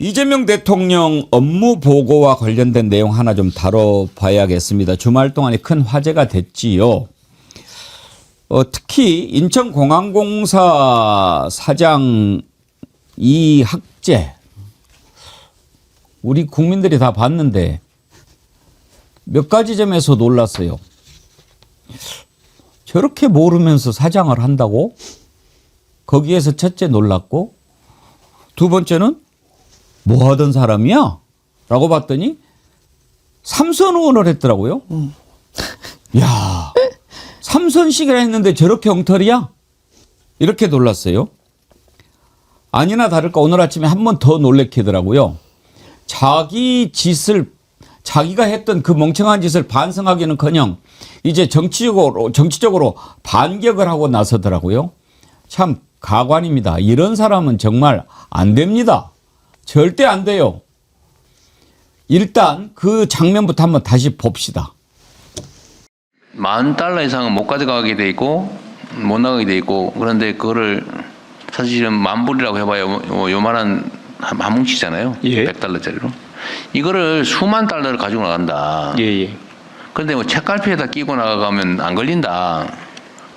이재명 대통령 업무 보고와 관련된 내용 하나 좀 다뤄봐야겠습니다. 주말 동안에 큰 화제가 됐지요. 특히 인천공항공사 사장 이학재, 우리 국민들이 다 봤는데 몇 가지 점에서 놀랐어요. 저렇게 모르면서 사장을 한다고? 거기에서 첫째 놀랐고, 두 번째는 뭐 하던 사람이야? 라고 봤더니 삼선 의원을 했더라고요. 야, 삼선씩이라 했는데 저렇게 엉터리야? 이렇게 놀랐어요. 아니나 다를까 오늘 아침에 한 번 더 놀래키더라고요. 자기 짓을, 자기가 했던 그 멍청한 짓을 반성하기는커녕 이제 정치적으로 반격을 하고 나서더라고요. 참 가관입니다. 이런 사람은 정말 안 됩니다. 절대 안 돼요. 일단 그 장면부터 한번 다시 봅시다. $10,000 이상은 못 가져가게 돼 있고 못 나가게 돼 있고, 그런데 그거를 사실은 $10,000불이라고 해봐야 요만한 한 뭉치잖아요. 예. $100짜리로. 이거를 수만 달러를 가지고 나간다. 예. 그런데 뭐 책갈피에다 끼고 나가면 안 걸린다.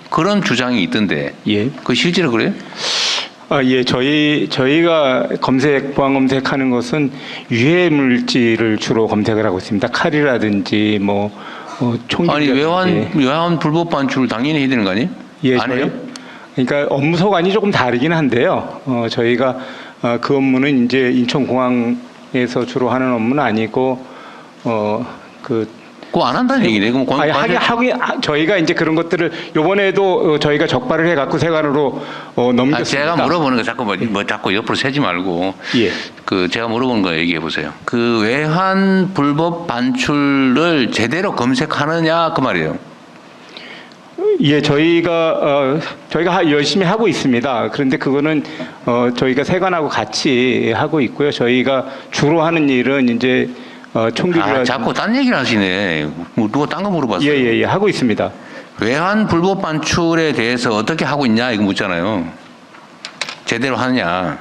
그런 주장이 있던데. 예. 그 실제로 그래요? 예, 저희가 보안 검색하는 것은 유해 물질을 주로 검색을 하고 있습니다. 칼이라든지 총기. 아니 외환 불법 반출을 당연히 해야 되는 거 아니에요? 예, 안 해요? 그러니까 업무 소관이 조금 다르긴 한데요. 저희가 그 업무는 이제 인천공항에서 주로 하는 업무는 아니고 그거 안 한다는 얘기네. 그럼 저희가 이제 그런 것들을 요번에도 저희가 적발을 해갖고 세관으로 넘겼습니다. 제가 물어보는 거 자꾸 뭐 자꾸 옆으로 세지 말고. 예. 제가 물어보는 거 얘기해 보세요. 그 외환 불법 반출을 제대로 검색하느냐 그 말이에요. 예, 저희가 열심히 하고 있습니다. 그런데 그거는 저희가 세관하고 같이 하고 있고요. 저희가 주로 하는 일은 이제 총기를 자꾸 딴 얘기를 하시네. 누가 딴 거 물어봤어요. 예, 하고 있습니다. 외환 불법 반출에 대해서 어떻게 하고 있냐 이거 묻잖아요. 제대로 하느냐.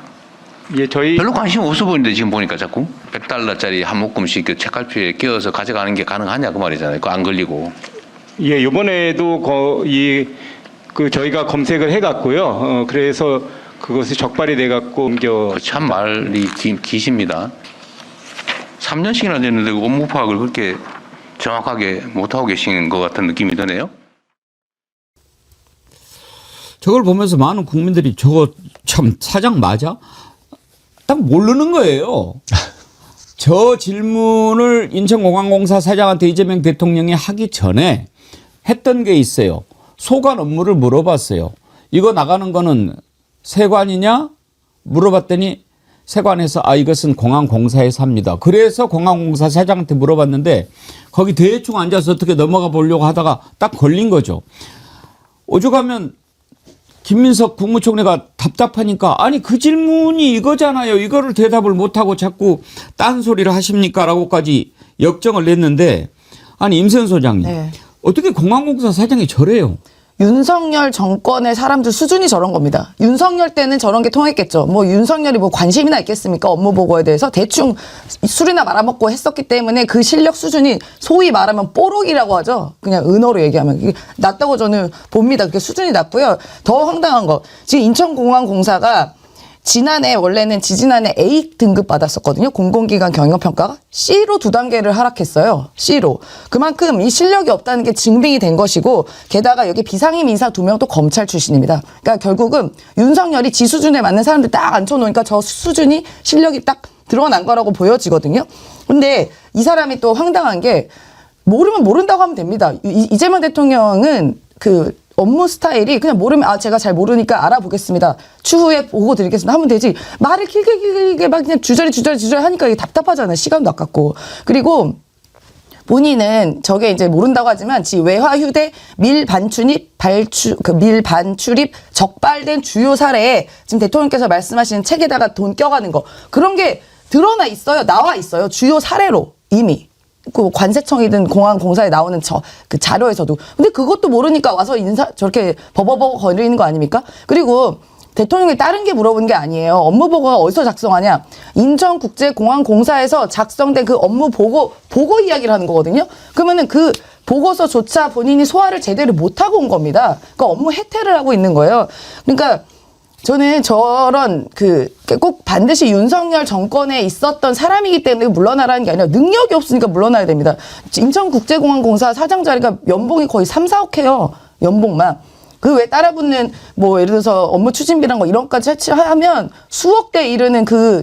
예, 별로 관심 없어 보이는데 지금 보니까 자꾸 $100짜리 한 묶음씩 그 책갈피에 끼워서 가져가는 게 가능하냐 그 말이잖아요. 그거 안 걸리고. 예, 이번에도 저희가 검색을 해갔고요. 그래서 그것이 적발이 돼갖고 참 말이 기십니다. 3년씩이나 됐는데 업무 파악을 그렇게 정확하게 못하고 계신 것 같은 느낌이 드네요. 저걸 보면서 많은 국민들이 저거 참 사장 맞아? 딱 모르는 거예요. 저 질문을 인천공항공사 사장한테 이재명 대통령이 하기 전에 했던 게 있어요. 소관 업무를 물어봤어요. 이거 나가는 거는 세관이냐? 물어봤더니 세관에서 이것은 공항공사에서 합니다. 그래서 공항공사 사장한테 물어봤는데 거기 대충 앉아서 어떻게 넘어가 보려고 하다가 딱 걸린 거죠. 오죽하면 김민석 국무총리가 답답하니까 아니 그 질문이 이거잖아요. 이거를 대답을 못하고 자꾸 딴소리를 하십니까? 라고까지 역정을 냈는데 아니 임선 소장님 네. 어떻게 공항공사 사장이 저래요? 윤석열 정권의 사람들 수준이 저런 겁니다. 윤석열 때는 저런 게 통했겠죠. 윤석열이 관심이나 있겠습니까? 업무 보고에 대해서 대충 술이나 말아먹고 했었기 때문에 그 실력 수준이 소위 말하면 뽀록이라고 하죠. 그냥 은어로 얘기하면. 이게 낮다고 저는 봅니다. 그게 수준이 낮고요. 더 황당한 거. 지금 인천공항공사가 지지난해 A 등급 받았었거든요. 공공기관 경영평가가 C로 2단계를 하락했어요. C로. 그만큼 이 실력이 없다는 게 증빙이 된 것이고, 게다가 여기 비상임 인사 2명도 검찰 출신입니다. 그러니까 결국은 윤석열이 지 수준에 맞는 사람들 딱 앉혀놓으니까 저 수준이 실력이 딱 드러난 거라고 보여지거든요. 근데 이 사람이 또 황당한 게 모르면 모른다고 하면 됩니다. 이재명 대통령은 업무 스타일이 그냥 모르면 제가 잘 모르니까 알아보겠습니다. 추후에 보고 드리겠습니다. 하면 되지. 말을 길게 막 그냥 주저리 하니까 이게 답답하잖아요. 시간도 아깝고. 그리고 본인은 저게 이제 모른다고 하지만 외화휴대 밀반출입 적발된 주요 사례에 지금 대통령께서 말씀하시는 책에다가 돈 껴가는 거 그런 게 드러나 있어요. 나와 있어요. 주요 사례로 이미. 그 관세청이든 공항공사에 나오는 그 자료에서도. 근데 그것도 모르니까 와서 저렇게 버버버 거리는 거 아닙니까? 그리고 대통령이 다른 게 물어본 게 아니에요. 업무 보고가 어디서 작성하냐? 인천국제공항공사에서 작성된 그 업무 보고 이야기를 하는 거거든요. 그러면은 그 보고서조차 본인이 소화를 제대로 못하고 온 겁니다. 그러니까 업무 해태를 하고 있는 거예요. 그러니까 저는 저런 꼭 반드시 윤석열 정권에 있었던 사람이기 때문에 물러나라는 게 아니라 능력이 없으니까 물러나야 됩니다. 인천국제공항공사 사장 자리가 연봉이 거의 3, 4억 해요. 연봉만. 그 외에 따라붙는 뭐 예를 들어서 업무 추진비랑 뭐 이런 것까지 채취하면 수억대 이르는 그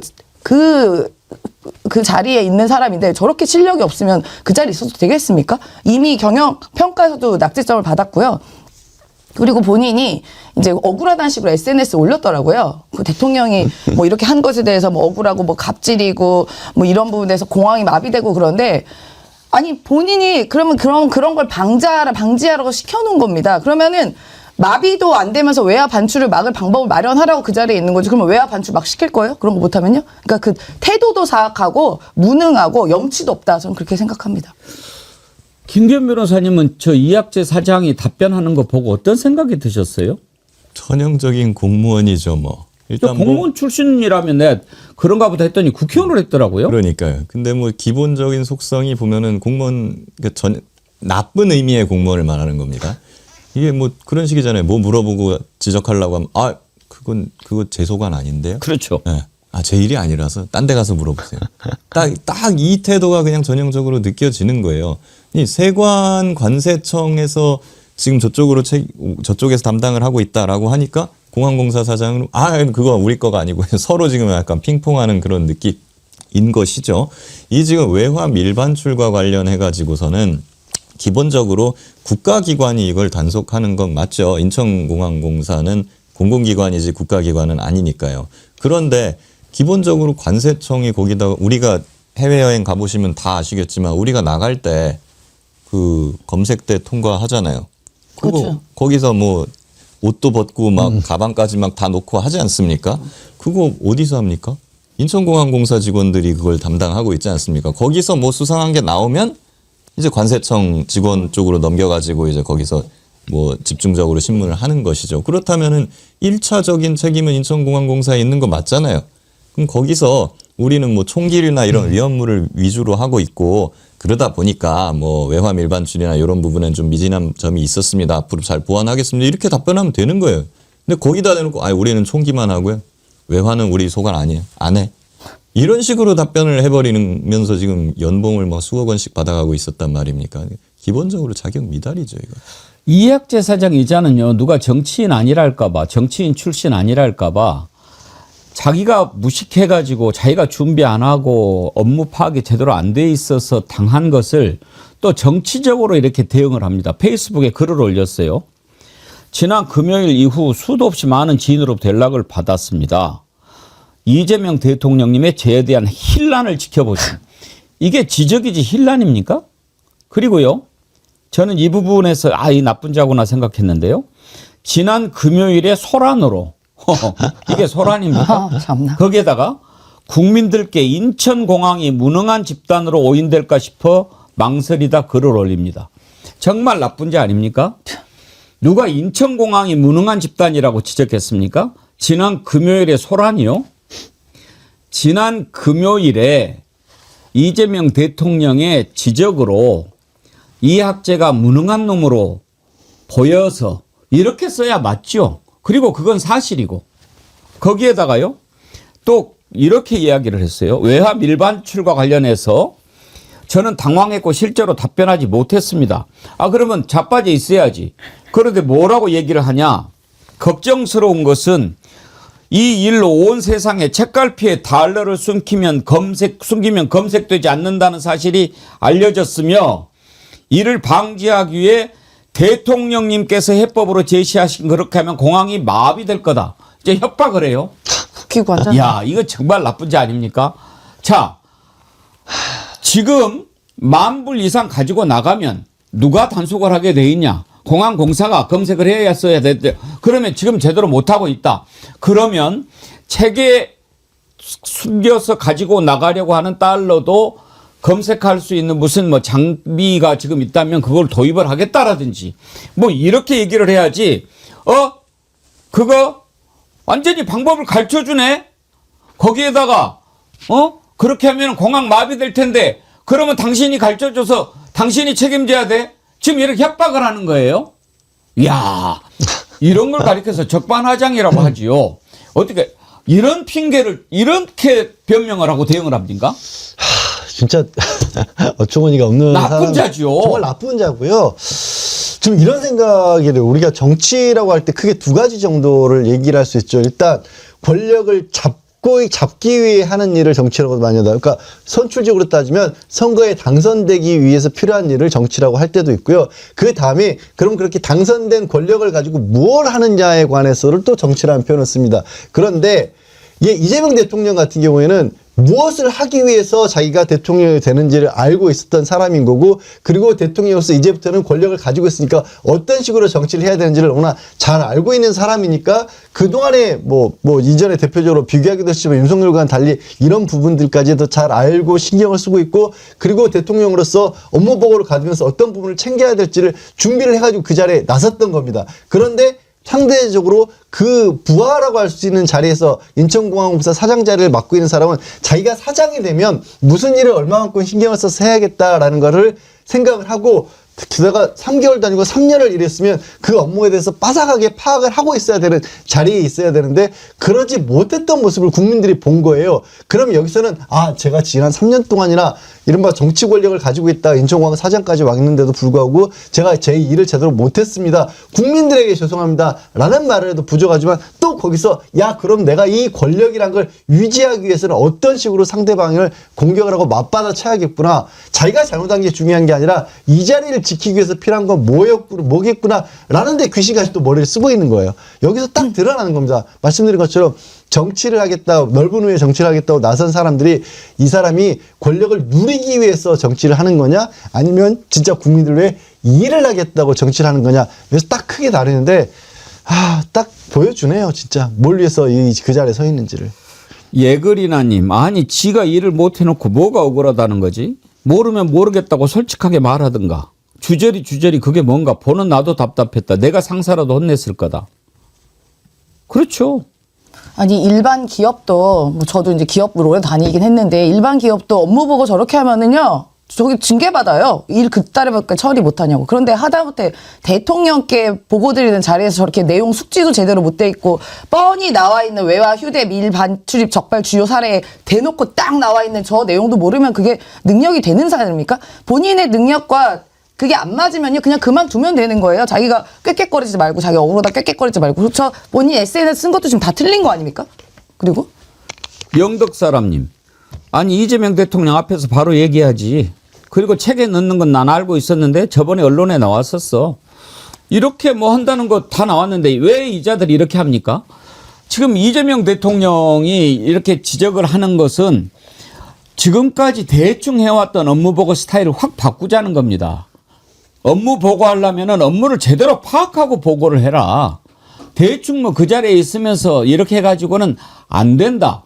자리에 있는 사람인데 저렇게 실력이 없으면 그 자리에 있어도 되겠습니까? 이미 경영 평가에서도 낙제점을 받았고요. 그리고 본인이 이제 억울하다는 식으로 SNS에 올렸더라고요. 그 대통령이 뭐 이렇게 한 것에 대해서 뭐 억울하고 뭐 갑질이고 뭐 이런 부분에서 공항이 마비되고 그런데 아니 본인이 그러면 그런 걸 방지하라고 시켜놓은 겁니다. 그러면은 마비도 안 되면서 외화 반출을 막을 방법을 마련하라고 그 자리에 있는 거지. 그러면 외화 반출 막 시킬 거예요? 그런 거 못하면요? 그러니까 그 태도도 사악하고 무능하고 염치도 없다. 저는 그렇게 생각합니다. 김기현 변호사님은 저 이학재 사장이 답변하는 거 보고 어떤 생각이 드셨어요? 전형적인 공무원이죠, 뭐. 일단 공무원 출신이라면 내가 그런가 보다 했더니 국회의원을 했더라고요. 그러니까요. 근데 뭐 기본적인 속성이 보면은 공무원 나쁜 의미의 공무원을 말하는 겁니다. 이게 뭐 그런 식이잖아요. 뭐 물어보고 지적하려고 하면 그거 제 소관 아닌데요. 그렇죠. 네. 제 일이 아니라서 딴 데 가서 물어보세요. 딱 이 태도가 그냥 전형적으로 느껴지는 거예요. 이 세관 관세청에서 지금 저쪽에서 담당을 하고 있다라고 하니까 공항공사 사장은 그거 우리 거가 아니고 서로 지금 약간 핑퐁하는 그런 느낌인 것이죠. 이 지금 외화 밀반출과 관련해 가지고서는 기본적으로 국가기관이 이걸 단속하는 건 맞죠. 인천공항공사는 공공기관이지 국가기관은 아니니까요. 그런데 기본적으로 관세청이 거기다가 우리가 해외여행 가보시면 다 아시겠지만 우리가 나갈 때 그 검색대 통과하잖아요. 그렇죠. 거기서 뭐 옷도 벗고 막 가방까지 막 다 놓고 하지 않습니까? 그거 어디서 합니까? 인천공항공사 직원들이 그걸 담당하고 있지 않습니까? 거기서 뭐 수상한 게 나오면 이제 관세청 직원 쪽으로 넘겨가지고 이제 거기서 뭐 집중적으로 신문을 하는 것이죠. 그렇다면은 1차적인 책임은 인천공항공사에 있는 거 맞잖아요. 그럼 거기서 우리는 뭐 총기류나 이런 위험물을 위주로 하고 있고 그러다 보니까 뭐 외화 밀반출이나 이런 부분은 좀 미진한 점이 있었습니다. 앞으로 잘 보완하겠습니다. 이렇게 답변하면 되는 거예요. 근데 거기다 대놓고 우리는 총기만 하고요. 외화는 우리 소관 아니에요. 안 해. 이런 식으로 답변을 해버리면서 지금 연봉을 막 수억 원씩 받아가고 있었단 말입니까? 기본적으로 자격 미달이죠, 이거. 이학재 사장 이자는요, 누가 정치인 아니랄까봐, 정치인 출신 아니랄까봐, 자기가 무식해가지고 자기가 준비 안 하고 업무 파악이 제대로 안 돼 있어서 당한 것을 또 정치적으로 이렇게 대응을 합니다. 페이스북에 글을 올렸어요. 지난 금요일 이후 수도 없이 많은 지인으로부터 연락을 받았습니다. 이재명 대통령님의 저에 대한 혼란을 지켜보신. 이게 지적이지 혼란입니까? 그리고요, 저는 이 부분에서 이 나쁜 자구나 생각했는데요. 지난 금요일에 소란으로 이게 소란입니까? 참나. 거기에다가 국민들께 인천공항이 무능한 집단으로 오인될까 싶어 망설이다 글을 올립니다. 정말 나쁜 자 아닙니까? 누가 인천공항이 무능한 집단이라고 지적했습니까? 지난 금요일에 소란이요. 지난 금요일에 이재명 대통령의 지적으로 이학재가 무능한 놈으로 보여서 이렇게 써야 맞죠. 그리고 그건 사실이고 거기에다가요 또 이렇게 이야기를 했어요. 외화 밀반출과 관련해서 저는 당황했고 실제로 답변하지 못했습니다. 그러면 자빠져 있어야지. 그런데 뭐라고 얘기를 하냐. 걱정스러운 것은 이 일로 온 세상에 책갈피에 달러를 숨기면 검색되지 않는다는 사실이 알려졌으며 이를 방지하기 위해 대통령님께서 해법으로 제시하신 그렇게 하면 공항이 마비될 거다. 이제 협박을 해요. 웃기고 하잖아. 야, 이거 정말 나쁜 자 아닙니까? 자, 지금 10,000불 이상 가지고 나가면 누가 단속을 하게 돼 있냐? 공항공사가 검색을 해야 되는데 그러면 지금 제대로 못하고 있다. 그러면 책에 숨겨서 가지고 나가려고 하는 달러도 검색할 수 있는 무슨 뭐 장비가 지금 있다면 그걸 도입을 하겠다라든지 뭐 이렇게 얘기를 해야지 그거 완전히 방법을 가르쳐 주네. 거기에다가 그렇게 하면 공항 마비될 텐데 그러면 당신이 가르쳐 줘서 당신이 책임져야 돼. 지금 이렇게 협박을 하는 거예요. 이야, 이런 걸 가리켜서 적반하장이라고 하지요. 어떻게 이런 핑계를 이렇게 변명을 하고 대응을 합니까? 진짜 어처구니가 없는 나쁜 자죠. 정말 나쁜 자고요. 지금 이런 생각이 돼요. 우리가 정치라고 할 때 크게 두 가지 정도를 얘기를 할 수 있죠. 일단 권력을 잡기 위해 하는 일을 정치라고 많이 하다. 그러니까 선출적으로 따지면 선거에 당선되기 위해서 필요한 일을 정치라고 할 때도 있고요. 그 다음에 그럼 그렇게 당선된 권력을 가지고 무엇을 하느냐에 관해서를 또 정치라는 표현을 씁니다. 그런데 이재명 대통령 같은 경우에는 무엇을 하기 위해서 자기가 대통령이 되는지를 알고 있었던 사람인 거고, 그리고 대통령으로서 이제부터는 권력을 가지고 있으니까 어떤 식으로 정치를 해야 되는지를 너무나 잘 알고 있는 사람이니까 그동안에 이전에 대표적으로 비교하기도 했지만 윤석열과는 달리 이런 부분들까지도 잘 알고 신경을 쓰고 있고, 그리고 대통령으로서 업무 보고를 가지면서 어떤 부분을 챙겨야 될지를 준비를 해가지고 그 자리에 나섰던 겁니다. 그런데 상대적으로 그 부하라고 할 수 있는 자리에서 인천공항공사 사장 자리를 맡고 있는 사람은 자기가 사장이 되면 무슨 일을 얼마만큼 신경을 써서 해야겠다라는 거를 생각을 하고, 게다가 3개월도 아니고 3년을 일했으면 그 업무에 대해서 빠삭하게 파악을 하고 있어야 되는 자리에 있어야 되는데 그러지 못했던 모습을 국민들이 본 거예요. 그럼 여기서는 제가 지난 3년 동안이나 이른바 정치 권력을 가지고 있다가 인천공항 사장까지 왔는데도 불구하고 제가 제 일을 제대로 못했습니다. 국민들에게 죄송합니다. 라는 말을 해도 부족하지만 또 거기서 그럼 내가 이 권력이란 걸 유지하기 위해서는 어떤 식으로 상대방을 공격을 하고 맞받아 쳐야겠구나. 자기가 잘못한 게 중요한 게 아니라 이 자리를 지키기 위해서 필요한 건 뭐겠구나 라는 데 귀신같이 또 머리를 쓰고 있는 거예요. 여기서 딱 드러나는 겁니다. 말씀드린 것처럼 정치를 하겠다, 넓은 후에 정치를 하겠다고 나선 사람들이 이 사람이 권력을 누리기 위해서 정치를 하는 거냐, 아니면 진짜 국민들 위해 일을 하겠다고 정치를 하는 거냐, 그래서 딱 크게 다르는데 딱 보여주네요. 진짜 뭘 위해서 그 자리에 서 있는지를. 예글이나님, 아니 지가 일을 못 해놓고 뭐가 억울하다는 거지? 모르면 모르겠다고 솔직하게 말하든가. 주저리 그게 뭔가. 보는 나도 답답했다. 내가 상사라도 혼냈을 거다. 그렇죠. 아니 일반 기업도 저도 이제 기업으로 오래 다니긴 했는데 일반 기업도 업무 보고 저렇게 하면은요 저기 징계 받아요. 일 그따위밖에 처리 못하냐고. 그런데 하다못해 대통령께 보고 드리는 자리에서 저렇게 내용 숙지도 제대로 못 돼 있고 뻔히 나와 있는 외화 휴대 밀 반출입 적발 주요 사례에 대놓고 딱 나와 있는 저 내용도 모르면 그게 능력이 되는 사람입니까? 본인의 능력과 그게 안 맞으면요 그냥 그만두면 되는 거예요. 자기가 꾀꾀거리지 말고, 자기 억울하다 꾀꾀거리지 말고. 그렇죠. 본인 SNS 쓴 것도 지금 다 틀린 거 아닙니까? 그리고 영덕사람님, 아니 이재명 대통령 앞에서 바로 얘기하지. 그리고 책에 넣는 건 난 알고 있었는데 저번에 언론에 나왔었어. 이렇게 한다는 거 다 나왔는데 왜 이자들이 이렇게 합니까? 지금 이재명 대통령이 이렇게 지적을 하는 것은 지금까지 대충 해왔던 업무 보고 스타일을 확 바꾸자는 겁니다. 업무 보고하려면은 업무를 제대로 파악하고 보고를 해라. 대충 그 자리에 있으면서 이렇게 해가지고는 안 된다.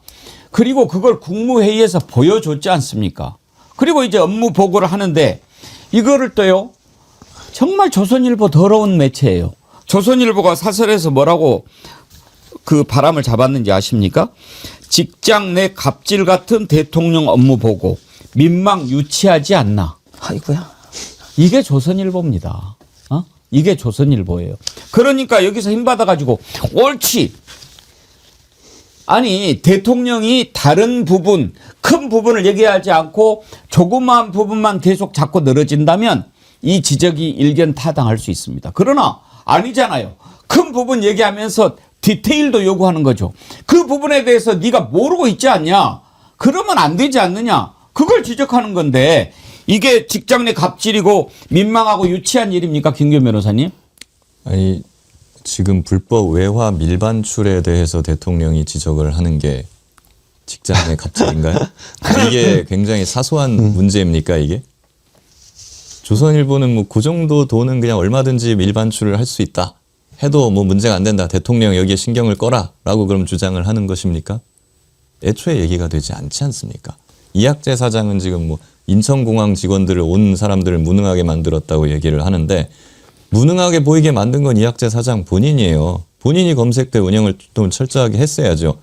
그리고 그걸 국무회의에서 보여줬지 않습니까? 그리고 이제 업무 보고를 하는데 이거를 또요. 정말 조선일보 더러운 매체예요. 조선일보가 사설에서 뭐라고 그 바람을 잡았는지 아십니까? 직장 내 갑질 같은 대통령 업무 보고 민망 유치하지 않나. 아이고야. 이게 조선일보입니다. 이게 조선일보예요. 그러니까 여기서 힘받아가지고 옳지. 아니 대통령이 다른 부분, 큰 부분을 얘기하지 않고 조그마한 부분만 계속 자꾸 늘어진다면 이 지적이 일견 타당할 수 있습니다. 그러나 아니잖아요. 큰 부분 얘기하면서 디테일도 요구하는 거죠. 그 부분에 대해서 네가 모르고 있지 않냐? 그러면 안 되지 않느냐? 그걸 지적하는 건데 이게 직장 내 갑질이고 민망하고 유치한 일입니까? 김규 변호사님? 아니 지금 불법 외화 밀반출에 대해서 대통령이 지적을 하는 게 직장 내 갑질인가요? 이게 굉장히 사소한 문제입니까 이게? 조선일보는 그 정도 돈은 그냥 얼마든지 밀반출을 할 수 있다 해도 문제가 안 된다. 대통령 여기에 신경을 꺼라라고 그럼 주장을 하는 것입니까? 애초에 얘기가 되지 않지 않습니까? 이학재 사장은 지금 인천공항 직원들을 온 사람들을 무능하게 만들었다고 얘기를 하는데 무능하게 보이게 만든 건 이학재 사장 본인이에요. 본인이 검색대 운영을 좀 철저하게 했어야죠.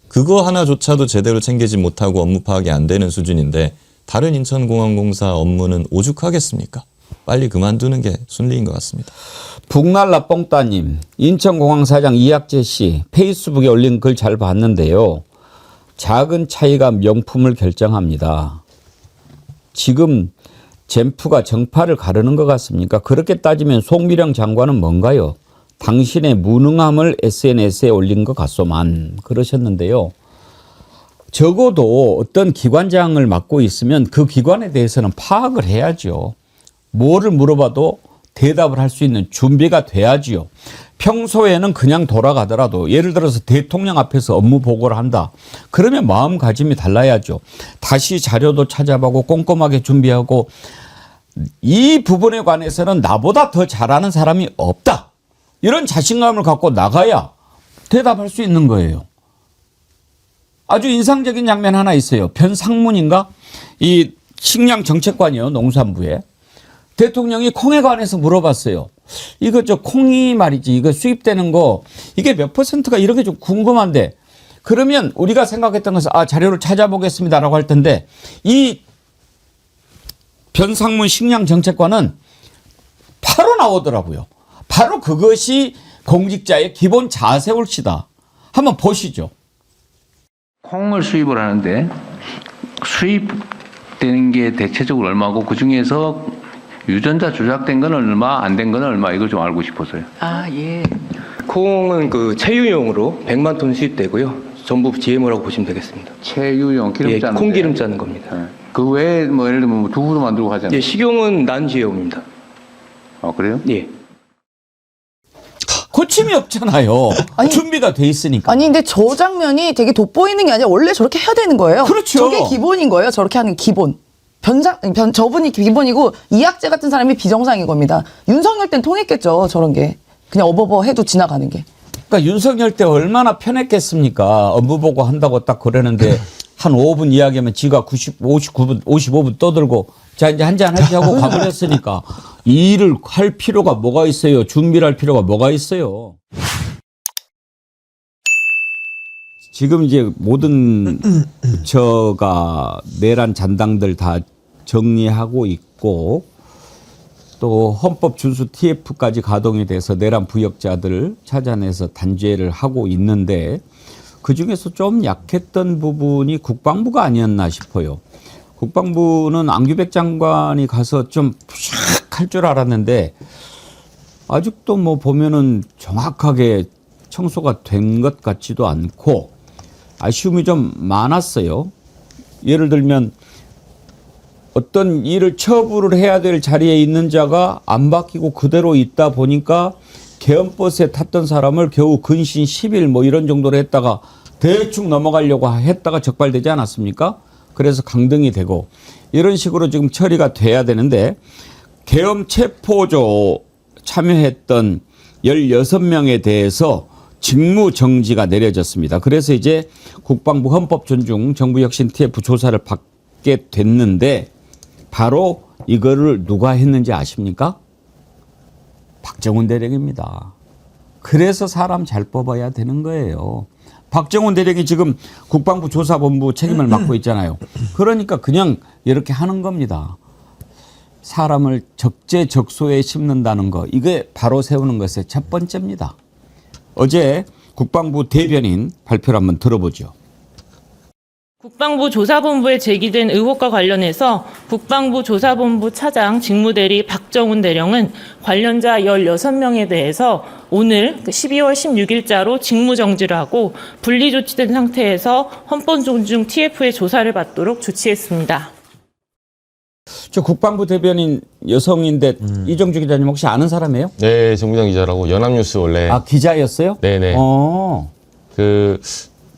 그거 하나조차도 제대로 챙기지 못하고 업무 파악이 안 되는 수준인데 다른 인천공항공사 업무는 오죽하겠습니까? 빨리 그만두는 게 순리인 것 같습니다. 북날라 뽕따님, 인천공항 사장 이학재 씨 페이스북에 올린 글 잘 봤는데요. 작은 차이가 명품을 결정합니다. 지금 젠프가 정파를 가르는 것 같습니까? 그렇게 따지면 송미령 장관은 뭔가요? 당신의 무능함을 SNS에 올린 것 같소만 그러셨는데요. 적어도 어떤 기관장을 맡고 있으면 그 기관에 대해서는 파악을 해야죠. 뭐를 물어봐도 대답을 할 수 있는 준비가 돼야지요. 평소에는 그냥 돌아가더라도 예를 들어서 대통령 앞에서 업무 보고를 한다. 그러면 마음가짐이 달라야죠. 다시 자료도 찾아보고 꼼꼼하게 준비하고 이 부분에 관해서는 나보다 더 잘하는 사람이 없다. 이런 자신감을 갖고 나가야 대답할 수 있는 거예요. 아주 인상적인 장면 하나 있어요. 변상문인가? 이 식량정책관이요. 농산부에. 대통령이 콩에 관해서 물어봤어요. 이거 저 콩이 말이지 이거 수입되는 거 이게 몇 %가 이런 게 좀 궁금한데 그러면 우리가 생각했던 것은 자료를 찾아보겠습니다라고 할 텐데 이 변상문 식량정책관은 바로 나오더라고요. 바로 그것이 공직자의 기본 자세 옳시다. 한번 보시죠. 콩을 수입을 하는데 수입되는 게 대체적으로 얼마고 그중에서 유전자 조작된 건 얼마, 안 된 건 얼마 이걸 좀 알고 싶어서요. 예. 콩은 그 체유용으로 100만 톤 수입되고요. 전부 GMO라고 보시면 되겠습니다. 체유용 기름 예, 짜는 콩기름 짜는 겁니다. 네. 그 외에 뭐 예를 들면 두부도 만들고 하잖아요. 예, 식용은 난 GMO입니다. 그래요? 예. 고침이 없잖아요. 아니, 준비가 돼 있으니까. 아니 근데 저 장면이 되게 돋보이는 게 아니라 원래 저렇게 해야 되는 거예요. 그렇죠. 저게 기본인 거예요. 저렇게 하는 기본. 저분이 기본이고 이학재 같은 사람이 비정상인 겁니다. 윤석열 땐 통했겠죠. 저런 게. 그냥 어버버 해도 지나가는 게. 그러니까 윤석열 때 얼마나 편했겠습니까? 업무 보고 한다고 딱 그러는데 한 5분 이야기하면 지가 55분 떠들고 자 이제 한잔 하지 하고 가버렸으니까 이 일을 할 필요가 뭐가 있어요? 준비를 할 필요가 뭐가 있어요? 지금 이제 모든 저가 내란 잔당들 다 정리하고 있고 또 헌법 준수 TF까지 가동이 돼서 내란 부역자들을 찾아내서 단죄를 하고 있는데 그중에서 좀 약했던 부분이 국방부가 아니었나 싶어요. 국방부는 안규백 장관이 가서 좀 푸샥할 줄 알았는데 아직도 뭐 보면은 정확하게 청소가 된 것 같지도 않고 아쉬움이 좀 많았어요. 예를 들면 어떤 일을 처분을 해야 될 자리에 있는 자가 안 바뀌고 그대로 있다 보니까 개헌버스에 탔던 사람을 겨우 근신 10일 뭐 이런 정도로 했다가 대충 넘어가려고 했다가 적발되지 않았습니까? 그래서 강등이 되고 이런 식으로 지금 처리가 돼야 되는데 계엄 체포조 참여했던 16명에 대해서 직무 정지가 내려졌습니다. 그래서 이제 국방부 헌법 존중 정부혁신 TF 조사를 받게 됐는데 바로 이거를 누가 했는지 아십니까? 박정훈 대령입니다. 그래서 사람 잘 뽑아야 되는 거예요. 박정훈 대령이 지금 국방부 조사본부 책임을 맡고 있잖아요. 그러니까 그냥 이렇게 하는 겁니다. 사람을 적재적소에 심는다는 거 이게 바로 세우는 것의 첫 번째입니다. 어제 국방부 대변인 발표를 한번 들어보죠. 국방부 조사본부에 제기된 의혹과 관련해서 국방부 조사본부 차장 직무대리 박정훈 대령은 관련자 16명에 대해서 오늘 12월 16일자로 직무정지를 하고 분리조치된 상태에서 헌법 존중 TF의 조사를 받도록 조치했습니다. 저 국방부 대변인 여성인데 이정주 기자님 혹시 아는 사람이에요? 네, 정부장 기자라고 연합뉴스 원래 기자였어요? 네네 그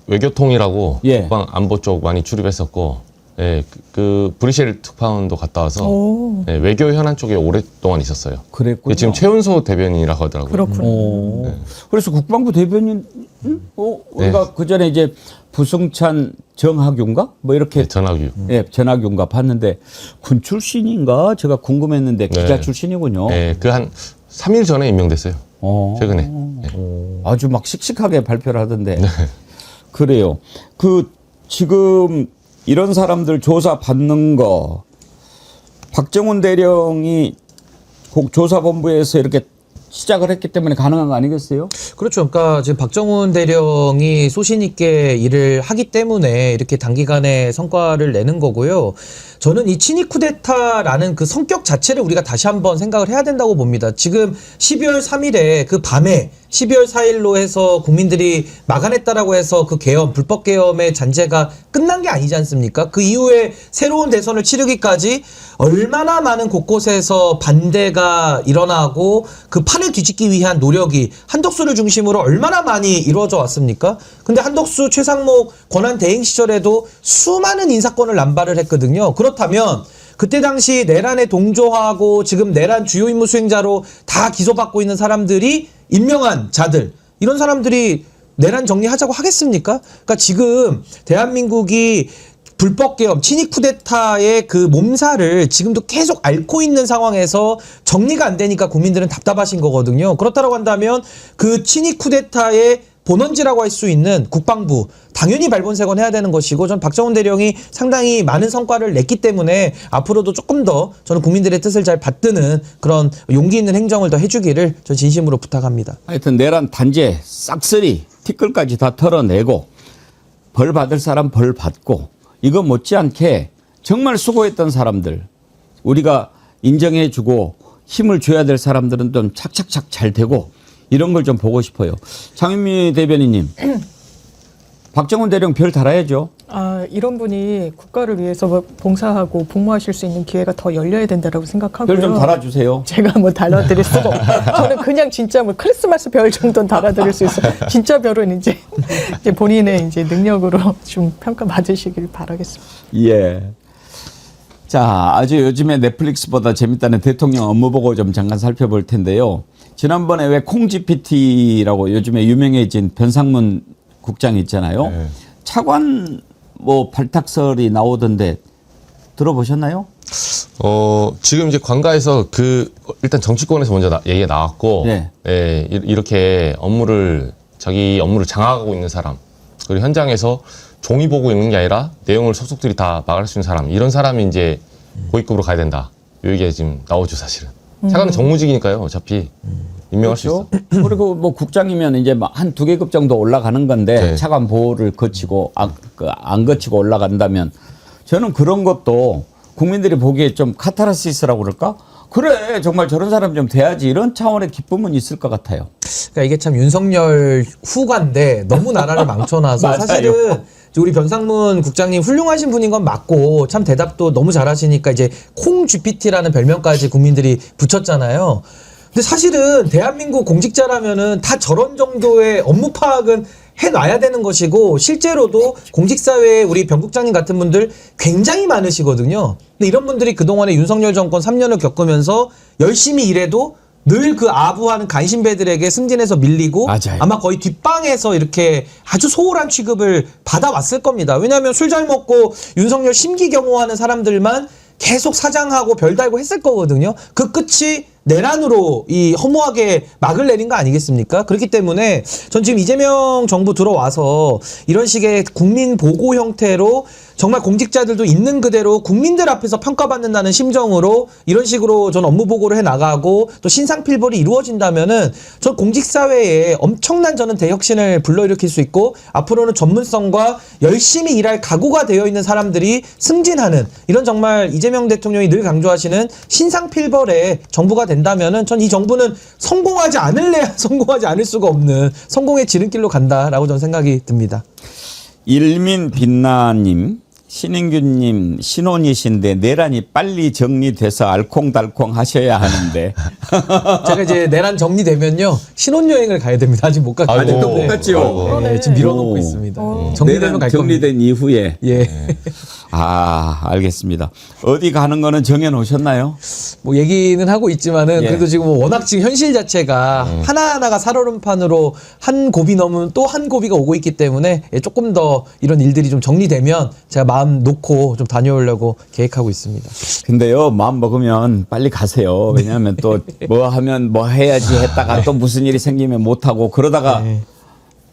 외교통이라고 예. 국방 안보 쪽 많이 출입했었고 네, 그 브뤼셀 특파원도 갔다 와서 네, 외교 현안 쪽에 오랫동안 있었어요. 그랬군요. 지금 최은소 대변인이라고 하더라고요. 그렇군요. 그래서 국방부 대변인 우리가 네. 그 전에 이제 부승찬 정학윤가 뭐 이렇게 네, 전화규. 예, 전학윤가 봤는데 군 출신인가 제가 궁금했는데 기자 네. 출신이군요. 네, 그 한 3일 전에 임명됐어요. 최근에. 아주 막 씩씩하게 발표를 하던데. 그래요. 그 지금 이런 사람들 조사 받는 거 박정훈 대령이 조사본부에서 이렇게 시작을 했기 때문에 가능한 거 아니겠어요? 그렇죠. 그러니까 지금 박정훈 대령이 소신 있게 일을 하기 때문에 이렇게 단기간에 성과를 내는 거고요. 저는 이 친위 쿠데타라는 그 성격 자체를 우리가 다시 한번 생각을 해야 된다고 봅니다. 지금 12월 3일에 그 밤에 12월 4일로 해서 국민들이 막아냈다라고 해서 그 계엄, 불법 계엄의 잔재가 끝난 게 아니지 않습니까? 그 이후에 새로운 대선을 치르기까지 얼마나 많은 곳곳에서 반대가 일어나고 그 판을 뒤집기 위한 노력이 한덕수를 중심으로 얼마나 많이 이루어져 왔습니까? 근데 한덕수, 최상목 권한 대행 시절에도 수많은 인사권을 남발을 했거든요. 그렇다면 그때 당시 내란에 동조하고 지금 내란 주요 임무 수행자로 다 기소받고 있는 사람들이 임명한 자들, 이런 사람들이 내란 정리하자고 하겠습니까? 그러니까 지금 대한민국이 불법 계엄, 친위 쿠데타의 그 몸살을 지금도 계속 앓고 있는 상황에서 정리가 안 되니까 국민들은 답답하신 거거든요. 그렇다고 한다면 그 친위 쿠데타의 본원지라고 할 수 있는 국방부 당연히 발본색원해야 되는 것이고, 전 박정훈 대령이 상당히 많은 성과를 냈기 때문에 앞으로도 조금 더 저는 국민들의 뜻을 잘 받드는 그런 용기 있는 행정을 더 해주기를 전 진심으로 부탁합니다. 하여튼 내란 단죄 싹쓸이 티끌까지 다 털어내고 벌 받을 사람 벌 받고, 이거 못지않게 정말 수고했던 사람들 우리가 인정해주고 힘을 줘야 될 사람들은 좀 착착착 잘 되고, 이런 걸 좀 보고 싶어요. 장윤미 대변인님, 박정훈 대령 별 달아야죠. 이런 분이 국가를 위해서 봉사하고 복무하실 수 있는 기회가 더 열려야 된다라고 생각하고요. 별 좀 달아주세요. 제가 뭐 달아드릴 수가 없어요. 저는 그냥 진짜 뭐 크리스마스 별 정도는 달아드릴 수 있어요. 진짜 별은 이제 본인의 이제 능력으로 좀 평가받으시길 바라겠습니다. 예. 자, 아주 요즘에 넷플릭스보다 재밌다는 대통령 업무보고 좀 잠깐 살펴볼 텐데요. 지난번에 왜 콩GPT라고 요즘에 유명해진 변상문 국장 있잖아요. 네. 차관 뭐 발탁설이 나오던데 들어보셨나요? 지금 이제 관가에서 일단 정치권에서 먼저 얘기가 나왔고, 네. 예, 이렇게 자기 업무를 장악하고 있는 사람, 그리고 현장에서 종이 보고 있는 게 아니라 내용을 속속들이 다 막을 수 있는 사람, 이런 사람이 이제 고위급으로 가야 된다. 요 얘기가 지금 나오죠, 사실은. 차관은 정무직이니까요, 어차피. 임명할 수 있어. 그리고 뭐 국장이면 이제 한 2계급 정도 올라가는 건데, 네. 차관 보호를 거치고 안 거치고 올라간다면, 저는 그런 것도 국민들이 보기에 좀 카타르시스라고 그럴까? 그래, 정말 저런 사람 좀 돼야지, 이런 차원의 기쁨은 있을 것 같아요. 그러니까 이게 참 윤석열 후관데 너무 나라를 망쳐놔서 맞아요. 사실은 우리 변상문 국장님 훌륭하신 분인 건 맞고, 참 대답도 너무 잘하시니까 이제 콩 GPT라는 별명까지 국민들이 붙였잖아요. 근데 사실은 대한민국 공직자라면은 다 저런 정도의 업무 파악은 해놔야 되는 것이고, 실제로도 공직사회에 우리 변 국장님 같은 분들 굉장히 많으시거든요. 근데 이런 분들이 그동안에 윤석열 정권 3년을 겪으면서 열심히 일해도 늘 그 아부하는 간신배들에게 승진해서 밀리고, 맞아요. 아마 거의 뒷방에서 이렇게 아주 소홀한 취급을 받아왔을 겁니다. 왜냐하면 술 잘 먹고 윤석열 심기 경호하는 사람들만 계속 사장하고 별 달고 했을 거거든요. 그 끝이 내란으로 이 허무하게 막을 내린 거 아니겠습니까? 그렇기 때문에 전 지금 이재명 정부 들어와서 이런 식의 국민 보고 형태로 정말 공직자들도 있는 그대로 국민들 앞에서 평가받는다는 심정으로 이런 식으로 전 업무 보고를 해 나가고 또 신상필벌이 이루어진다면은 전 공직사회에 엄청난 저는 대혁신을 불러일으킬 수 있고, 앞으로는 전문성과 열심히 일할 각오가 되어 있는 사람들이 승진하는, 이런 정말 이재명 대통령이 늘 강조하시는 신상필벌의 정부가 된다면은 전 이 정부는 성공하지 않을래야 성공하지 않을 수가 없는 성공의 지름길로 간다라고 저는 생각이 듭니다. 일민 빛나님, 신인규님 신혼이신데 내란이 빨리 정리돼서 알콩달콩 하셔야 하는데. 제가 이제 내란 정리되면요 신혼여행을 가야 됩니다. 아직 못 갔기 때문에. 아직도 못 갔지요. 네, 지금 밀어놓고 오. 있습니다. 정리되면 내란 갈 겁니다. 정리된 이후에. 예. 알겠습니다. 어디 가는 거는 정해 놓으셨나요? 뭐 얘기는 하고 있지만은 예. 그래도 지금 워낙 지금 현실 자체가 하나하나가 살얼음판으로 한 고비 넘으면 또 한 고비가 오고 있기 때문에 조금 더 이런 일들이 좀 정리되면 제가 마음 마음 놓고 좀 다녀오려고 계획하고 있습니다. 근데요, 마음 먹으면 빨리 가세요. 왜냐하면 또 뭐 하면 뭐 해야지 했다가 또 무슨 일이 생기면 못하고 그러다가 네.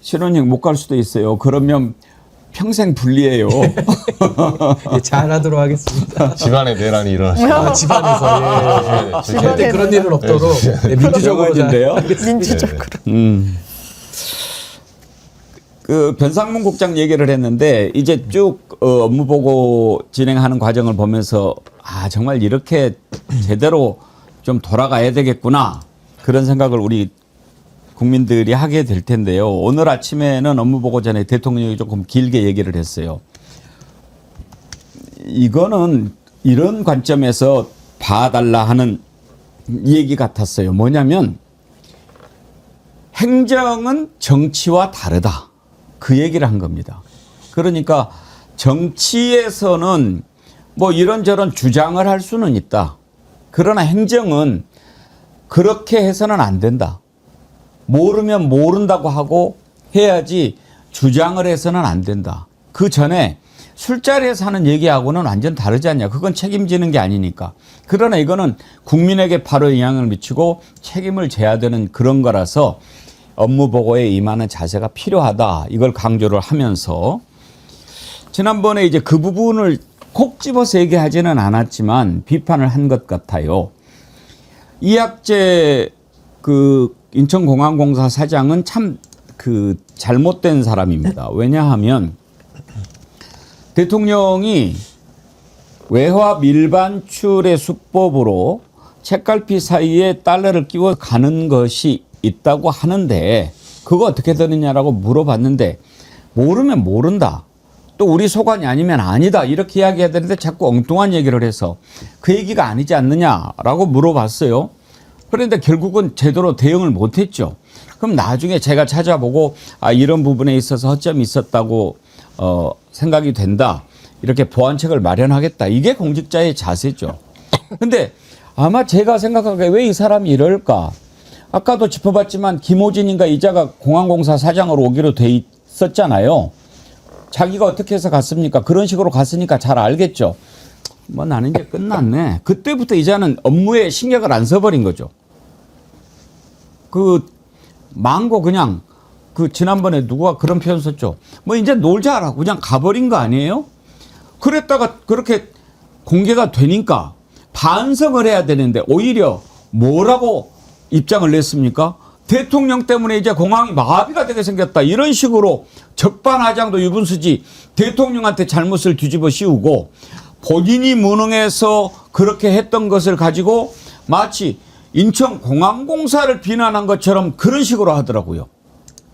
신혼여행 못 갈 수도 있어요. 그러면 평생 불리해요. 예, 잘하도록 하겠습니다. 집안에 내란이 일어나시고. 집안에서 절대 집안에는 그런 일은 없도록 네, 민주적으로 잘 인데요. 민주적으로. 그 변상문 국장 얘기를 했는데 이제 쭉 업무 보고 진행하는 과정을 보면서 아 정말 이렇게 제대로 좀 돌아가야 되겠구나 그런 생각을 우리 국민들이 하게 될 텐데요. 오늘 아침에는 업무 보고 전에 대통령이 조금 길게 얘기를 했어요. 이거는 이런 관점에서 봐달라 하는 얘기 같았어요. 뭐냐면 행정은 정치와 다르다. 그 얘기를 한 겁니다. 그러니까 정치에서는 뭐 이런저런 주장을 할 수는 있다. 그러나 행정은 그렇게 해서는 안 된다. 모르면 모른다고 하고 해야지 주장을 해서는 안 된다. 그 전에 술자리에서 하는 얘기하고는 완전 다르지 않냐. 그건 책임지는 게 아니니까. 그러나 이거는 국민에게 바로 영향을 미치고 책임을 져야 되는 그런 거라서 업무 보고에 임하는 자세가 필요하다. 이걸 강조를 하면서 지난번에 이제 그 부분을 콕 집어서 얘기하지는 않았지만 비판을 한 것 같아요. 이학재 그 인천공항공사 사장은 참 그 잘못된 사람입니다. 왜냐하면 대통령이 외화 밀반출의 수법으로 책갈피 사이에 달러를 끼워 가는 것이 있다고 하는데 그거 어떻게 되느냐라고 물어봤는데 모르면 모른다. 또 우리 소관이 아니면 아니다. 이렇게 이야기해야 되는데 자꾸 엉뚱한 얘기를 해서 그 얘기가 아니지 않느냐라고 물어봤어요. 그런데 결국은 제대로 대응을 못했죠. 그럼 나중에 제가 찾아보고 아 이런 부분에 있어서 허점이 있었다고 생각이 된다. 이렇게 보완책을 마련하겠다. 이게 공직자의 자세죠. 근데 아마 제가 생각하기에 왜 이 사람이 이럴까? 아까도 짚어봤지만 김호진인가 이자가 공항공사 사장으로 오기로 돼 있었잖아요. 자기가 어떻게 해서 갔습니까? 그런 식으로 갔으니까 잘 알겠죠. 뭐 나는 이제 끝났네. 그때부터 이자는 업무에 신경을 안 써버린 거죠. 그 망고 그냥 그 지난번에 누가 그런 표현 썼죠. 뭐 이제 놀자라고 그냥 가버린 거 아니에요? 그랬다가 그렇게 공개가 되니까 반성을 해야 되는데 오히려 뭐라고 입장을 냈습니까? 대통령 때문에 이제 공항이 마비가 되게 생겼다. 이런 식으로 적반하장도 유분수지 대통령한테 잘못을 뒤집어 씌우고 본인이 무능해서 그렇게 했던 것을 가지고 마치 인천공항공사를 비난한 것처럼 그런 식으로 하더라고요.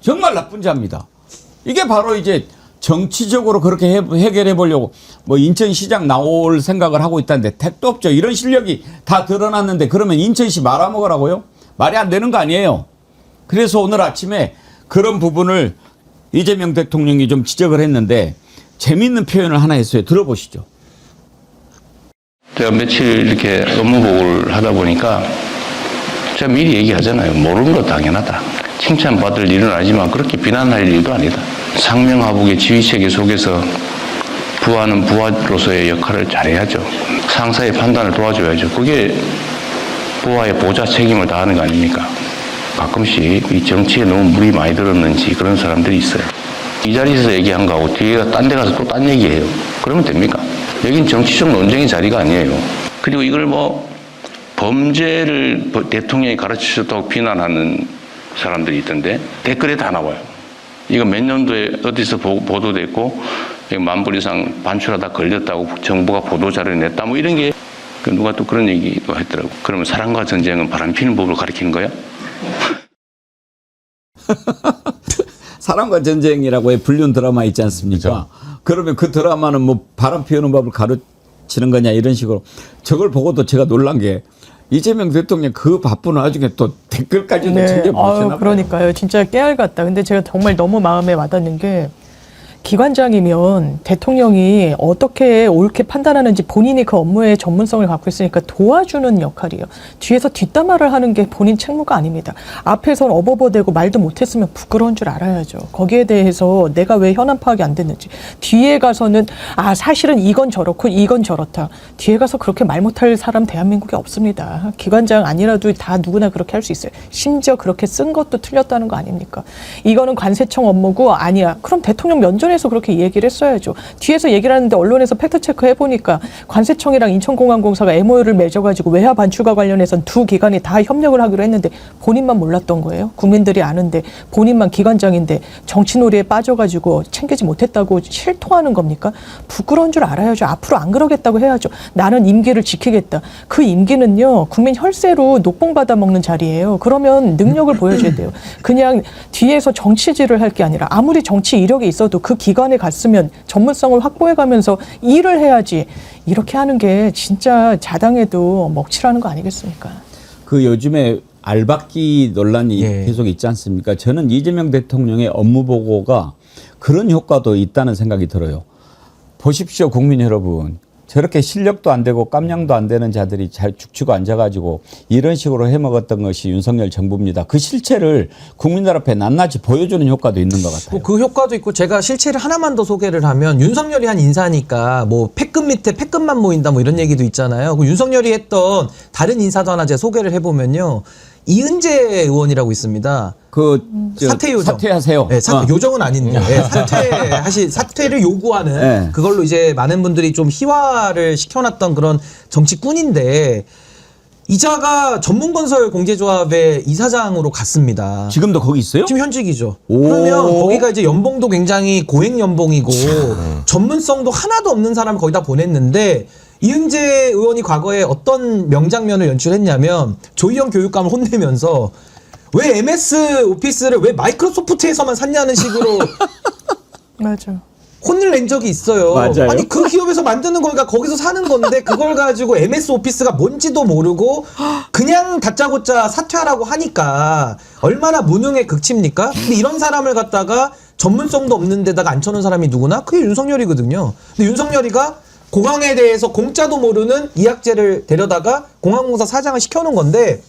정말 나쁜 자입니다. 이게 바로 이제 정치적으로 그렇게 해결해 보려고 뭐 인천시장 나올 생각을 하고 있다는데 택도 없죠. 이런 실력이 다 드러났는데 그러면 인천시 말아먹으라고요? 말이 안 되는 거 아니에요. 그래서 오늘 아침에 그런 부분을 이재명 대통령이 좀 지적을 했는데 재미있는 표현을 하나 했어요. 들어보시죠. 제가 며칠 이렇게 업무 보고를 하다 보니까 제가 미리 얘기하잖아요. 모르는 거 당연하다. 칭찬받을 일은 아니지만 그렇게 비난할 일도 아니다. 상명하복의 지휘체계 속에서 부하는 부하로서의 역할을 잘해야죠. 상사의 판단을 도와줘야죠. 그게 부하의 보좌 책임을 다하는 거 아닙니까? 가끔씩 이 정치에 너무 물이 많이 들었는지 그런 사람들이 있어요. 이 자리에서 얘기한 거하고 뒤에가 딴 데 가서 또 딴 얘기해요. 그러면 됩니까? 여긴 정치적 논쟁의 자리가 아니에요. 그리고 이걸 뭐 범죄를 대통령이 가르치셨다고 비난하는 사람들이 있던데 댓글에 다 나와요. 이거 몇 년도에 어디서 보도됐고 만불 이상 반출하다 걸렸다고 정부가 보도자료를 냈다 뭐 이런 게 누가 또 그런 얘기도 했더라고. 그러면 사랑과 전쟁은 바람피는 법을 가리키는 거야? 사랑과 전쟁이라고 불륜 드라마 있지 않습니까? 그렇죠. 그러면 그 드라마는 뭐 바람 피우는 법을 가르치는 거냐 이런 식으로 저걸 보고도 제가 놀란 게 이재명 대통령 그 바쁜 와중에 또 댓글까지도 챙겨보시나 봐요. 그러니까요. 진짜 깨알 같다. 근데 제가 정말 너무 마음에 와닿는 게 기관장이면 대통령이 어떻게 옳게 판단하는지 본인이 그 업무의 전문성을 갖고 있으니까 도와주는 역할이에요. 뒤에서 뒷담화를 하는 게 본인 책무가 아닙니다. 앞에서는 어버버대고 말도 못했으면 부끄러운 줄 알아야죠. 거기에 대해서 내가 왜 현안 파악이 안 됐는지. 뒤에 가서는 사실은 이건 저렇고 이건 저렇다. 뒤에 가서 그렇게 말 못할 사람 대한민국에 없습니다. 기관장 아니라도 다 누구나 그렇게 할 수 있어요. 심지어 그렇게 쓴 것도 틀렸다는 거 아닙니까? 이거는 관세청 업무고 아니야. 그럼 대통령 면전에서 그렇게 얘기를 했어야죠. 뒤에서 얘기를 하는데 언론에서 팩트체크 해보니까 관세청이랑 인천공항공사가 MOU를 맺어가지고 외화 반출과 관련해서는 두 기관이 다 협력을 하기로 했는데 본인만 몰랐던 거예요. 국민들이 아는데 본인만 기관장인데 정치놀이에 빠져가지고 챙기지 못했다고 실토하는 겁니까? 부끄러운 줄 알아야죠. 앞으로 안 그러겠다고 해야죠. 나는 임기를 지키겠다. 그 임기는요. 국민 혈세로 녹봉 받아 먹는 자리예요. 그러면 능력을 보여줘야 돼요. 그냥 뒤에서 정치질을 할 게 아니라 아무리 정치 이력이 있어도 그 기관에 갔으면 전문성을 확보해가면서 일을 해야지. 이렇게 하는 게 진짜 자당해도 먹칠하는 거 아니겠습니까? 그 요즘에 알박기 논란이 계속 있지 않습니까? 저는 이재명 대통령의 업무 보고가 그런 효과도 있다는 생각이 들어요. 보십시오, 국민 여러분. 저렇게 실력도 안 되고 깜냥도 안 되는 자들이 잘 죽치고 앉아가지고 이런 식으로 해먹었던 것이 윤석열 정부입니다. 그 실체를 국민들 앞에 낱낱이 보여주는 효과도 있는 것 같아요. 그 효과도 있고 제가 실체를 하나만 더 소개를 하면 윤석열이 한 인사니까 뭐 패급 밑에 패급만 모인다 뭐 이런 얘기도 있잖아요. 그 윤석열이 했던 다른 인사도 하나 제가 소개를 해보면요. 이은재 의원이라고 있습니다. 사퇴 요정. 사퇴하세요. 네, 요정은 아닌데 사퇴를 요구하는 그걸로 이제 많은 분들이 좀 희화를 시켜놨던 그런 정치꾼인데 이자가 전문건설 공제조합의 이사장으로 갔습니다. 지금도 거기 있어요? 지금 현직이죠. 그러면 거기가 이제 연봉도 굉장히 고액 연봉이고 전문성도 하나도 없는 사람을 거기다 보냈는데 이은재 의원이 과거에 어떤 명장면을 연출했냐면 조희영 교육감을 혼내면서 왜 MS 오피스를 왜 마이크로소프트에서만 샀냐는 식으로 맞아. 혼을 낸 적이 있어요. 맞아요. 아니 그 기업에서 만드는 거니까 거기서 사는 건데 그걸 가지고 MS 오피스가 뭔지도 모르고 그냥 다짜고짜 사퇴하라고 하니까 얼마나 무능의 극치입니까? 근데 이런 사람을 갖다가 전문성도 없는 데다가 앉혀놓은 사람이 누구나? 그게 윤석열이거든요. 근데 윤석열이가 공항에 대해서 공짜도 모르는 이학재를 데려다가 공항공사 사장을 시켜놓은 건데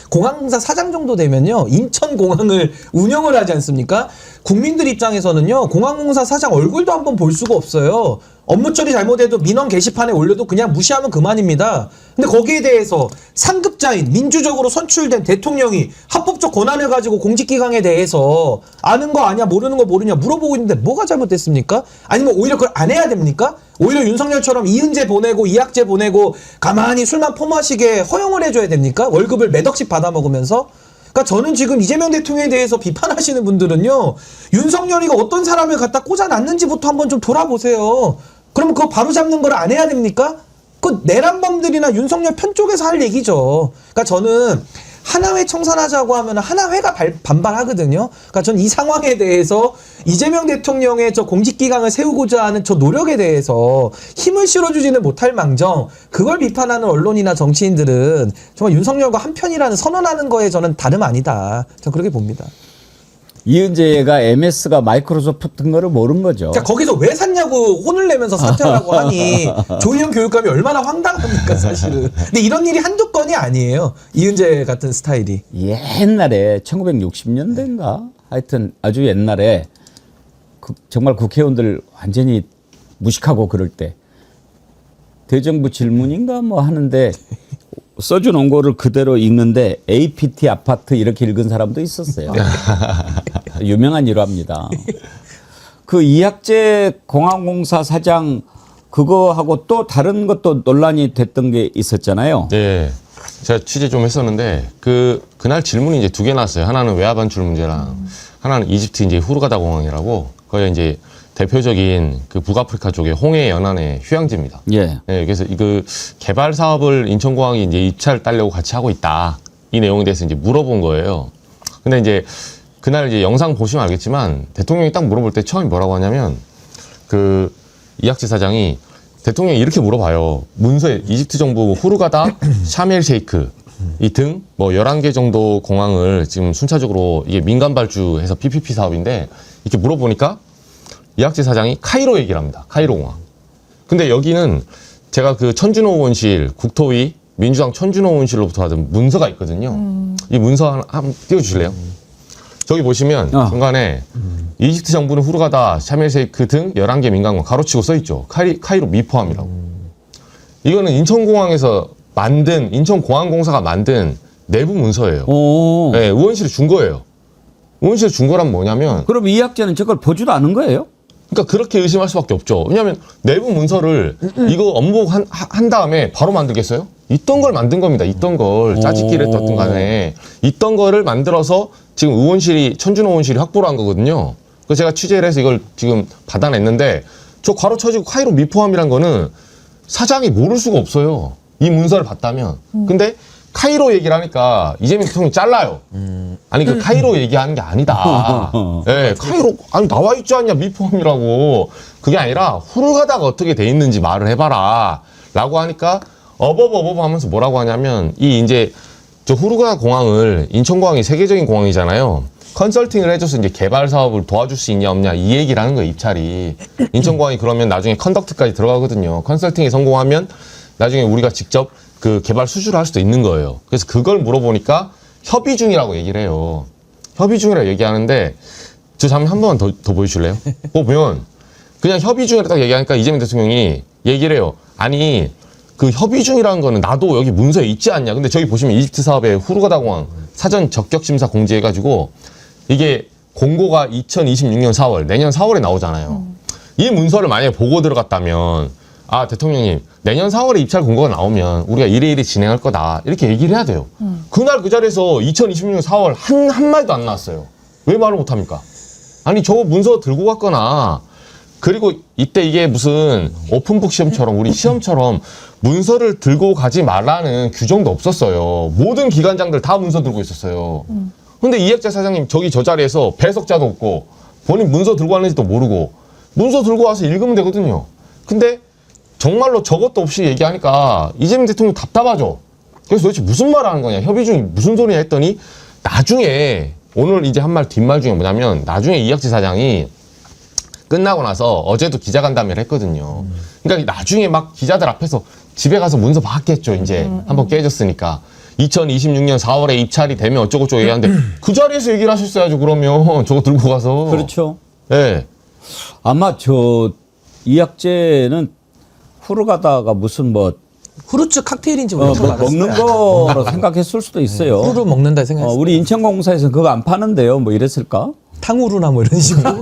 공항공사 사장 정도 되면요 인천공항을 운영을 하지 않습니까? 국민들 입장에서는요 공항공사 사장 얼굴도 한번 볼 수가 없어요. 업무 처리 잘못해도 민원 게시판에 올려도 그냥 무시하면 그만입니다. 근데 거기에 대해서 상급자인 민주적으로 선출된 대통령이 합법적 권한을 가지고 공직기강에 대해서 아는 거 아냐 모르는 거 모르냐 물어보고 있는데 뭐가 잘못됐습니까? 아니면 오히려 그걸 안 해야 됩니까? 오히려 윤석열처럼 이은재 보내고 이학재 보내고 가만히 술만 퍼마시게 허용을 해줘야 됩니까? 월급을 몇 억씩 받아먹으면서? 그러니까 저는 지금 이재명 대통령에 대해서 비판하시는 분들은요 윤석열이가 어떤 사람을 갖다 꽂아놨는지부터 한번 좀 돌아보세요. 그러면 그거 바로잡는 걸 안 해야 됩니까? 그 내란범들이나 윤석열 편 쪽에서 할 얘기죠. 그러니까 저는 하나회 청산하자고 하면 하나회가 반발하거든요. 그러니까 전 이 상황에 대해서 이재명 대통령의 저 공직기강을 세우고자 하는 저 노력에 대해서 힘을 실어주지는 못할 망정 그걸 비판하는 언론이나 정치인들은 정말 윤석열과 한편이라는 선언하는 거에 저는 다름 아니다. 저는 그렇게 봅니다. 이은재가 MS가 마이크로소프트인 거를 모른 거죠. 그러니까 거기서 왜 샀냐고 혼을 내면서 사퇴하라고 하니 조희영 교육감이 얼마나 황당합니까 사실은. 근데 이런 일이 한두 건이 아니에요. 이은재 같은 스타일이. 옛날에 1960년대인가 하여튼 아주 옛날에 정말 국회의원들 완전히 무식하고 그럴 때 대정부 질문인가 뭐 하는데 써준 거를 그대로 읽는데 APT 아파트 이렇게 읽은 사람도 있었어요. 유명한 일화입니다. 그 이학재 공항공사 사장 그거하고 또 다른 것도 논란이 됐던 게 있었잖아요. 네. 제가 취재 좀 했었는데 그날 질문이 이제 두 개 나왔어요. 하나는 외화 반출 문제랑 하나는 이집트 이제 후르가다 공항이라고 거기 이제 대표적인 그 북아프리카 쪽의 홍해 연안의 휴양지입니다. 예. 네, 그래서 그 개발 사업을 인천공항이 이제 입찰 따려고 같이 하고 있다. 이 내용에 대해서 이제 물어본 거예요. 근데 이제 그날 이제 영상 보시면 알겠지만 대통령이 딱 물어볼 때 처음에 뭐라고 하냐면 그 이학재 사장이 대통령이 이렇게 물어봐요. 문서에 이집트 정부 후르가다, 샤멜 셰이크 이 등 뭐 11개 정도 공항을 지금 순차적으로 이게 민간 발주해서 PPP 사업인데 이렇게 물어보니까 이학재 사장이 카이로 얘기를 합니다. 카이로 공항. 근데 여기는 제가 그 천준호 의원실, 국토위 민주당 천준호 의원실로부터 받은 문서가 있거든요. 이 문서 한번 띄워주실래요? 저기 보시면 중간에 이집트 정부는 후르가다, 샤멜셰이크 등 11개 민간공 가로치고 써있죠. 카이로 미포함이라고. 이거는 인천공항에서 만든, 인천공항공사가 만든 내부 문서예요. 네, 의원실에 준 거예요. 의원실에 준 거란 뭐냐면. 그럼 이학재는 저걸 보지도 않은 거예요? 그러니까 그렇게 의심할 수밖에 없죠. 왜냐하면 내부 문서를 이거 업무 한 다음에 바로 만들겠어요? 있던 걸 만든 겁니다. 있던 걸. 짜집기를 했던 간에. 있던 거를 만들어서 지금 의원실이, 천준호 의원실이 확보를 한 거거든요. 그래서 제가 취재를 해서 이걸 지금 받아냈는데 저 괄호 쳐지고 카이로 미포함이란 거는 사장이 모를 수가 없어요. 이 문서를 봤다면. 근데 카이로 얘기를 하니까 이재명 대통령이 잘라요. 아니 그 카이로 얘기하는 게 아니다. 네, 카이로 아니 나와 있지 않냐 미포함이라고. 그게 아니라 후르가다가 어떻게 돼 있는지 말을 해봐라. 라고 하니까 어버버버 하면서 뭐라고 하냐면 이 이제 저 후르가다 공항을 인천공항이 세계적인 공항이잖아요. 컨설팅을 해줘서 이제 개발 사업을 도와줄 수 있냐 없냐 이 얘기를 하는 거예요. 입찰이. 인천공항이 그러면 나중에 컨덕트까지 들어가거든요. 컨설팅이 성공하면 나중에 우리가 직접 그 개발 수주를 할 수도 있는 거예요. 그래서 그걸 물어보니까 협의 중이라고 얘기를 해요. 협의 중이라고 얘기하는데 저 장면 한 번만 더 보여줄래요? 그거 보면 그냥 협의 중이라고 딱 얘기하니까 이재명 대통령이 얘기를 해요. 아니 그 협의 중이라는 거는 나도 여기 문서에 있지 않냐. 근데 저기 보시면 이집트 사업의 후르가다 공항 사전 적격 심사 공지해가지고 이게 공고가 2026년 4월 내년 4월에 나오잖아요. 이 문서를 만약에 보고 들어갔다면 아 대통령님 내년 4월에 입찰 공고가 나오면 우리가 이래 진행할 거다 이렇게 얘기를 해야 돼요. 그날 그 자리에서 2026년 4월 한마디도 안 나왔어요. 왜 말을 못합니까? 아니 저 문서 들고 갔거나 그리고 이때 이게 무슨 오픈북 시험처럼 우리 시험처럼 문서를 들고 가지 말라는 규정도 없었어요. 모든 기관장들 다 문서 들고 있었어요. 근데 이학재 사장님 저기 저 자리에서 배석자도 없고 본인 문서 들고 왔는지도 모르고 문서 들고 와서 읽으면 되거든요. 근데 정말로 저것도 없이 얘기하니까 이재명 대통령 답답하죠. 그래서 도대체 무슨 말 하는 거냐, 협의 중이 무슨 소리냐 했더니 나중에 오늘 이제 한 말 뒷말 중에 뭐냐면 나중에 이학재 사장이 끝나고 나서 어제도 기자간담회를 했거든요. 그러니까 나중에 막 기자들 앞에서 집에 가서 문서 받겠죠. 이제 한번 깨졌으니까. 2026년 4월에 입찰이 되면 어쩌고저쩌고 얘기하는데 그 자리에서 얘기를 하셨어야죠. 그러면 저거 들고 가서. 그렇죠. 네. 아마 저 이학재는 후르가다가 무슨 뭐 후르츠 칵테일인지 뭐 먹는 거로 생각했을 수도 있어요. 후루 먹는다 생각했어요. 우리 인천공사에서는 그거 안 파는데요. 뭐 이랬을까? 탕후루나 뭐 이런 식으로.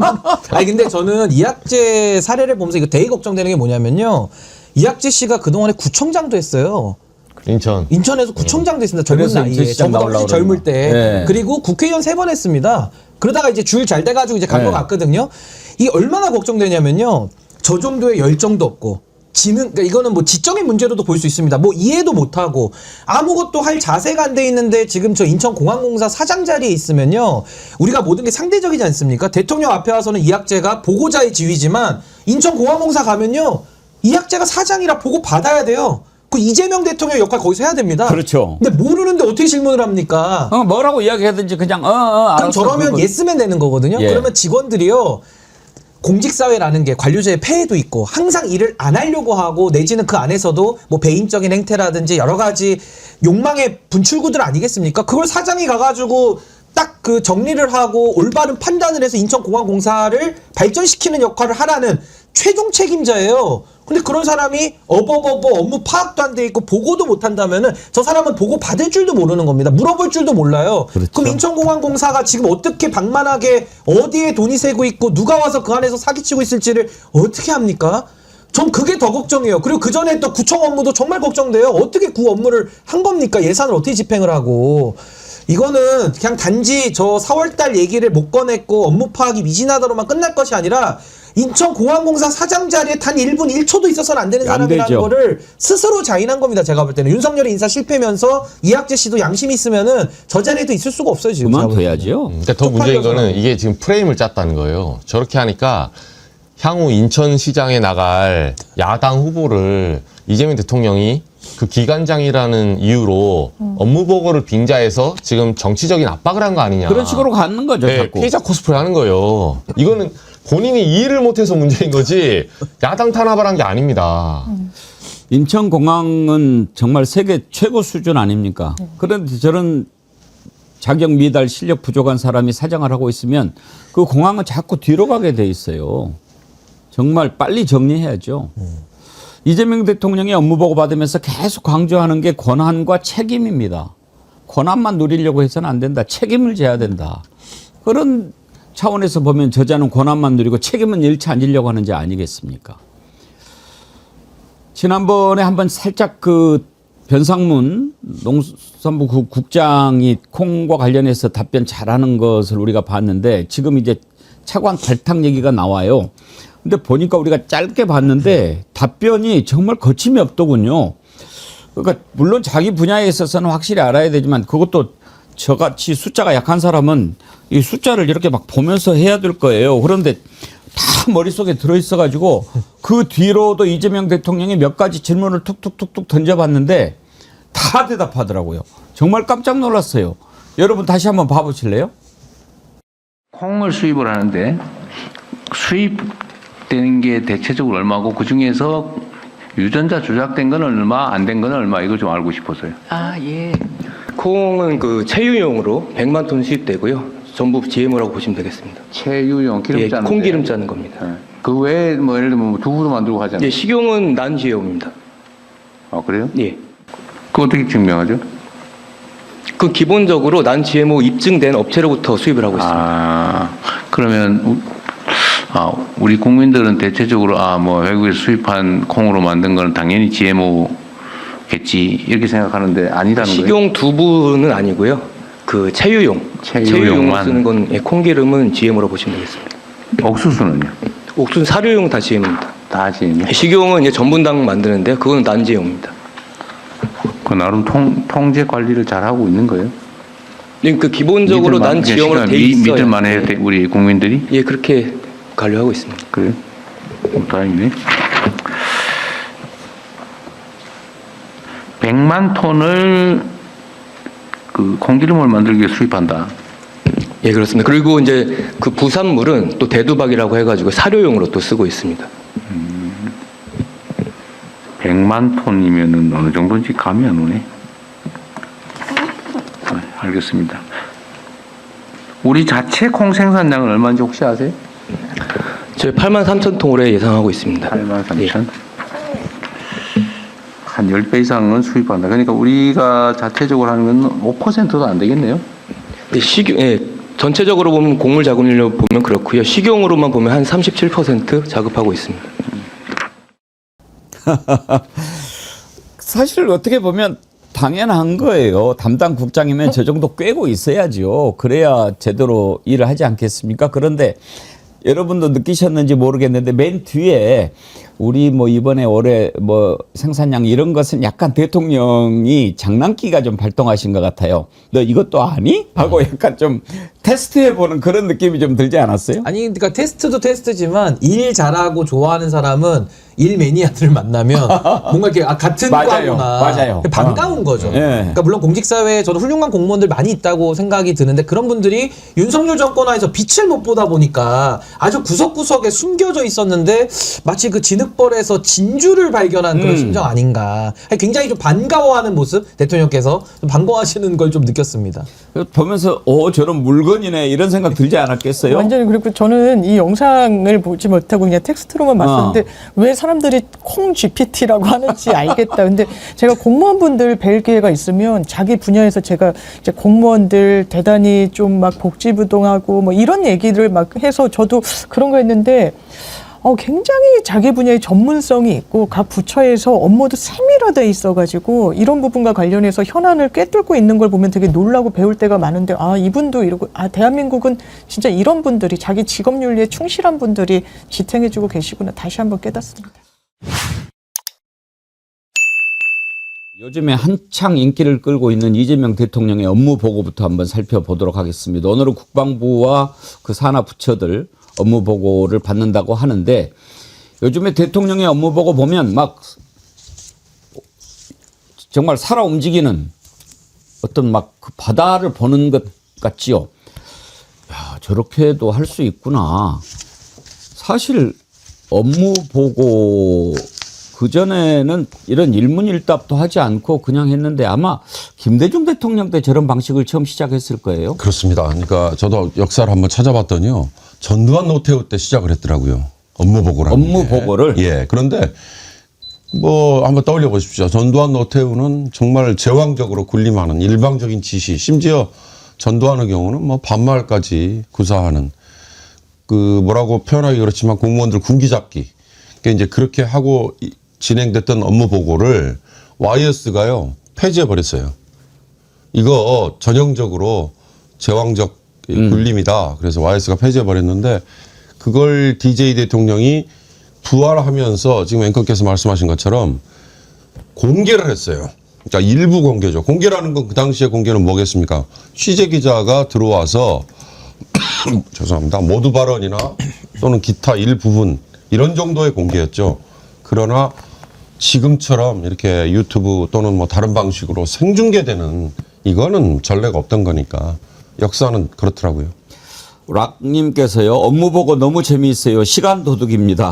아니 근데 저는 이학재 사례를 보면서 이거 되게 걱정되는 게 뭐냐면요. 이학재 씨가 그동안에 구청장도 했어요. 인천에서 구청장도 했습니다. 젊은 나이에. 저보다 훨씬 젊을 때. 네. 그리고 국회의원 3번 했습니다. 그러다가 이제 줄 잘 돼가지고 이제 간 것 같거든요. 이게 얼마나 걱정되냐면요. 저 정도의 열정도 없고 그러니까 이거는 뭐 지적인 문제로도 볼 수 있습니다. 뭐 이해도 못하고 아무것도 할 자세가 안 돼 있는데 지금 저 인천공항공사 사장 자리에 있으면요. 우리가 모든 게 상대적이지 않습니까? 대통령 앞에 와서는 이학재가 보고자의 지위지만 인천공항공사 가면요. 이학재가 사장이라 보고 받아야 돼요. 그 이재명 대통령 역할 거기서 해야 됩니다. 그렇죠. 근데 모르는데 어떻게 질문을 합니까? 뭐라고 이야기하든지 그냥 그럼 저러면 예스맨 되는 거거든요. 예. 그러면 직원들이요. 공직사회라는 게 관료제의 폐해도 있고 항상 일을 안 하려고 하고 내지는 그 안에서도 뭐 배임적인 행태라든지 여러 가지 욕망의 분출구들 아니겠습니까? 그걸 사장이 가가지고 딱 그 정리를 하고 올바른 판단을 해서 인천공항공사를 발전시키는 역할을 하라는 최종 책임자예요. 근데 그런 사람이 업무 파악도 안 돼 있고 보고도 못 한다면은 저 사람은 보고 받을 줄도 모르는 겁니다. 물어볼 줄도 몰라요. 그렇죠. 그럼 인천공항공사가 지금 어떻게 방만하게 어디에 돈이 새고 있고 누가 와서 그 안에서 사기치고 있을지를 어떻게 합니까? 전 그게 더 걱정이에요. 그리고 그 전에 또 구청 업무도 정말 걱정돼요. 어떻게 구 업무를 한 겁니까? 예산을 어떻게 집행을 하고. 이거는 그냥 단지 저 4월달 얘기를 못 꺼냈고 업무 파악이 미진하다로만 끝날 것이 아니라 인천공항공사 사장 자리에 단 1분 1초도 있어서는 안 되는 사람이라는 거를 스스로 자인한 겁니다. 제가 볼 때는. 윤석열이 인사 실패면서 이학재 씨도 양심이 있으면은 저 자리에도 있을 수가 없어요. 지금. 그만둬야죠. 그러니까 더 문제인 거는 이게 지금 프레임을 짰다는 거예요. 저렇게 하니까 향후 인천시장에 나갈 야당 후보를 이재명 대통령이 그 기관장이라는 이유로 업무 보고를 빙자해서 지금 정치적인 압박을 한 거 아니냐. 그런 식으로 가는 거죠. 네, 자꾸. 피해자 코스프레 하는 거예요. 이거는 본인이 이 일을 못해서 문제인 거지 야당 탄압을 한 게 아닙니다. 인천공항은 정말 세계 최고 수준 아닙니까? 그런데 저런 자격 미달 실력 부족한 사람이 사장을 하고 있으면 그 공항은 자꾸 뒤로 가게 돼 있어요. 정말 빨리 정리해야죠. 이재명 대통령이 업무 보고 받으면서 계속 강조하는 게 권한과 책임입니다. 권한만 누리려고 해서는 안 된다. 책임을 져야 된다. 그런 차원에서 보면 저자는 권한만 누리고 책임은 일치 안 지려고 하는 자 아니겠습니까? 지난번에 한번 살짝 그 변상문 농수산부 국장이 콩과 관련해서 답변 잘하는 것을 우리가 봤는데 지금 이제 차관 발탁 얘기가 나와요. 근데 보니까 우리가 짧게 봤는데 답변이 정말 거침이 없더군요. 그러니까 물론 자기 분야에 있어서는 확실히 알아야 되지만 그것도 저같이 숫자가 약한 사람은 이 숫자를 이렇게 막 보면서 해야 될 거예요. 그런데 다 머릿속에 들어있어가지고 그 뒤로도 이재명 대통령이 몇 가지 질문을 툭툭툭툭 던져봤는데 다 대답하더라고요. 정말 깜짝 놀랐어요. 여러분 다시 한번 봐보실래요? 콩을 수입을 하는데 수입되는 게 대체적으로 얼마고 그중에서 유전자 조작된 건 얼마, 안 된 건 얼마 이거 좀 알고 싶어서요. 예. 콩은 그 체유용으로 100만 톤 수입되고요. 전부 GMO라고 보시면 되겠습니다. 체유용 기름 예, 짜는 콩기름 짜는 겁니다. 그 외에 뭐 예를 들면 뭐 두부도 만들고 하잖아요. 예, 식용은 난 GMO입니다. 아 그래요? 예. 그거 어떻게 증명하죠? 그 기본적으로 난 GMO 입증된 업체로부터 수입을 하고 있습니다. 아 그러면 우리 국민들은 대체적으로 뭐 외국에서 수입한 콩으로 만든 거는 당연히 GMO겠지 이렇게 생각하는데 아니라는 거예요? 식용 두부는 아니고요. 그 체유용으로 체유용만 쓰는 건 예, 콩기름은 GMO로 보시면 되겠습니다. 옥수수는요? 옥수수 사료용 다 GM입니다. 다 GM. 식용은 이제 전분당 만드는데 그거는 난 GM입니다. 그 나름 통제 관리를 잘 하고 있는 거예요? 그 기본적으로 난 GM으로 돼 있어요. 믿을만 해요, 우리 국민들이? 예, 그렇게 관리하고 있습니다. 그래요? 다행이네. 100만 톤을 그 콩기름을 만들기 위해 수입한다. 예, 그렇습니다. 그리고 이제 그 부산물은 또 대두박이라고 해가지고 사료용으로 또 쓰고 있습니다. 100만 톤이면은 어느 정도인지 감이 안 오네. 알겠습니다. 우리 자체 콩 생산량은 얼마인지 혹시 아세요? 저희 83,000톤 올해 예상하고 있습니다. 83,000? 예. 한 10배 이상은 수입한다. 그러니까 우리가 자체적으로 하는 건 5%도 안 되겠네요. 예, 전체적으로 보면 곡물 자급률로 보면 그렇고요. 식용으로만 보면 한 37% 자급하고 있습니다. 사실 어떻게 보면 당연한 거예요. 담당 국장이면 저 정도 꿰고 있어야죠. 그래야 제대로 일을 하지 않겠습니까? 그런데 여러분도 느끼셨는지 모르겠는데 맨 뒤에 우리 뭐 이번에 올해 뭐 생산량 이런 것은 약간 대통령이 장난기가 좀 발동하신 것 같아요. 너 이것도 아니? 하고 약간 좀 테스트해보는 그런 느낌이 좀 들지 않았어요? 아니 그러니까 테스트도 테스트지만 일 잘하고 좋아하는 사람은 일 매니아들을 만나면 뭔가 이렇게 같은 맞아요. 과구나 맞아요. 반가운 거죠. 예. 그러니까 물론 공직사회에 저도 훌륭한 공무원들 많이 있다고 생각이 드는데 그런 분들이 윤석열 정권 하에서 빛을 못 보다 보니까 아주 구석구석에 숨겨져 있었는데 마치 그 진흙벌에서 진주를 발견한 그런 심정 아닌가. 굉장히 좀 반가워하는 모습 대통령께서 좀 반가워하시는 걸 좀 느꼈습니다. 보면서 저런 물건이네 이런 생각 들지 않았겠어요? 완전히. 그리고 저는 이 영상을 보지 못하고 그냥 텍스트로만 봤었는데 왜 사람들이 콩 GPT라고 하는지 알겠다. 근데 제가 공무원분들 뵐 기회가 있으면 자기 분야에서 제가 이제 공무원들 대단히 좀 막 복지부동하고 뭐 이런 얘기를 막 해서 저도 그런 거 했는데 굉장히 자기 분야의 전문성이 있고 각 부처에서 업무도 세밀화돼 있어가지고 이런 부분과 관련해서 현안을 꿰뚫고 있는 걸 보면 되게 놀라고 배울 때가 많은데 이분도 이러고 대한민국은 진짜 이런 분들이 자기 직업 윤리에 충실한 분들이 지탱해주고 계시구나 다시 한번 깨닫습니다. 요즘에 한창 인기를 끌고 있는 이재명 대통령의 업무 보고부터 한번 살펴보도록 하겠습니다. 오늘은 국방부와 그 산하 부처들 업무 보고를 받는다고 하는데 요즘에 대통령의 업무 보고 보면 막 정말 살아 움직이는 어떤 막 그 바다를 보는 것 같지요. 야, 저렇게도 할 수 있구나. 사실 업무 보고 그전에는 이런 일문일답도 하지 않고 그냥 했는데 아마 김대중 대통령 때 저런 방식을 처음 시작했을 거예요. 그렇습니다. 그러니까 저도 역사를 한번 찾아봤더니요. 전두환 노태우 때 시작을 했더라고요. 업무 보고라는 업무 게. 보고를? 예. 그런데 뭐 한번 떠올려 보십시오. 전두환 노태우는 정말 제왕적으로 군림하는 일방적인 지시, 심지어 전두환의 경우는 뭐 반말까지 구사하는 그 뭐라고 표현하기 그렇지만 공무원들 군기잡기. 그러니까 이제 그렇게 하고 진행됐던 업무 보고를 YS가요 폐지해 버렸어요. 이거 전형적으로 제왕적 군림이다. 그래서 YS가 폐지해 버렸는데 그걸 DJ 대통령이 부활하면서 지금 앵커께서 말씀하신 것처럼 공개를 했어요. 그러니까 일부 공개죠. 공개라는 건 그 당시에 공개는 뭐겠습니까? 취재 기자가 들어와서 죄송합니다. 모두 발언이나 또는 기타 일부분 이런 정도의 공개였죠. 그러나 지금처럼 이렇게 유튜브 또는 뭐 다른 방식으로 생중계되는 이거는 전례가 없던 거니까 역사는 그렇더라고요. 락님께서요, 업무 보고 너무 재미있어요. 시간 도둑입니다.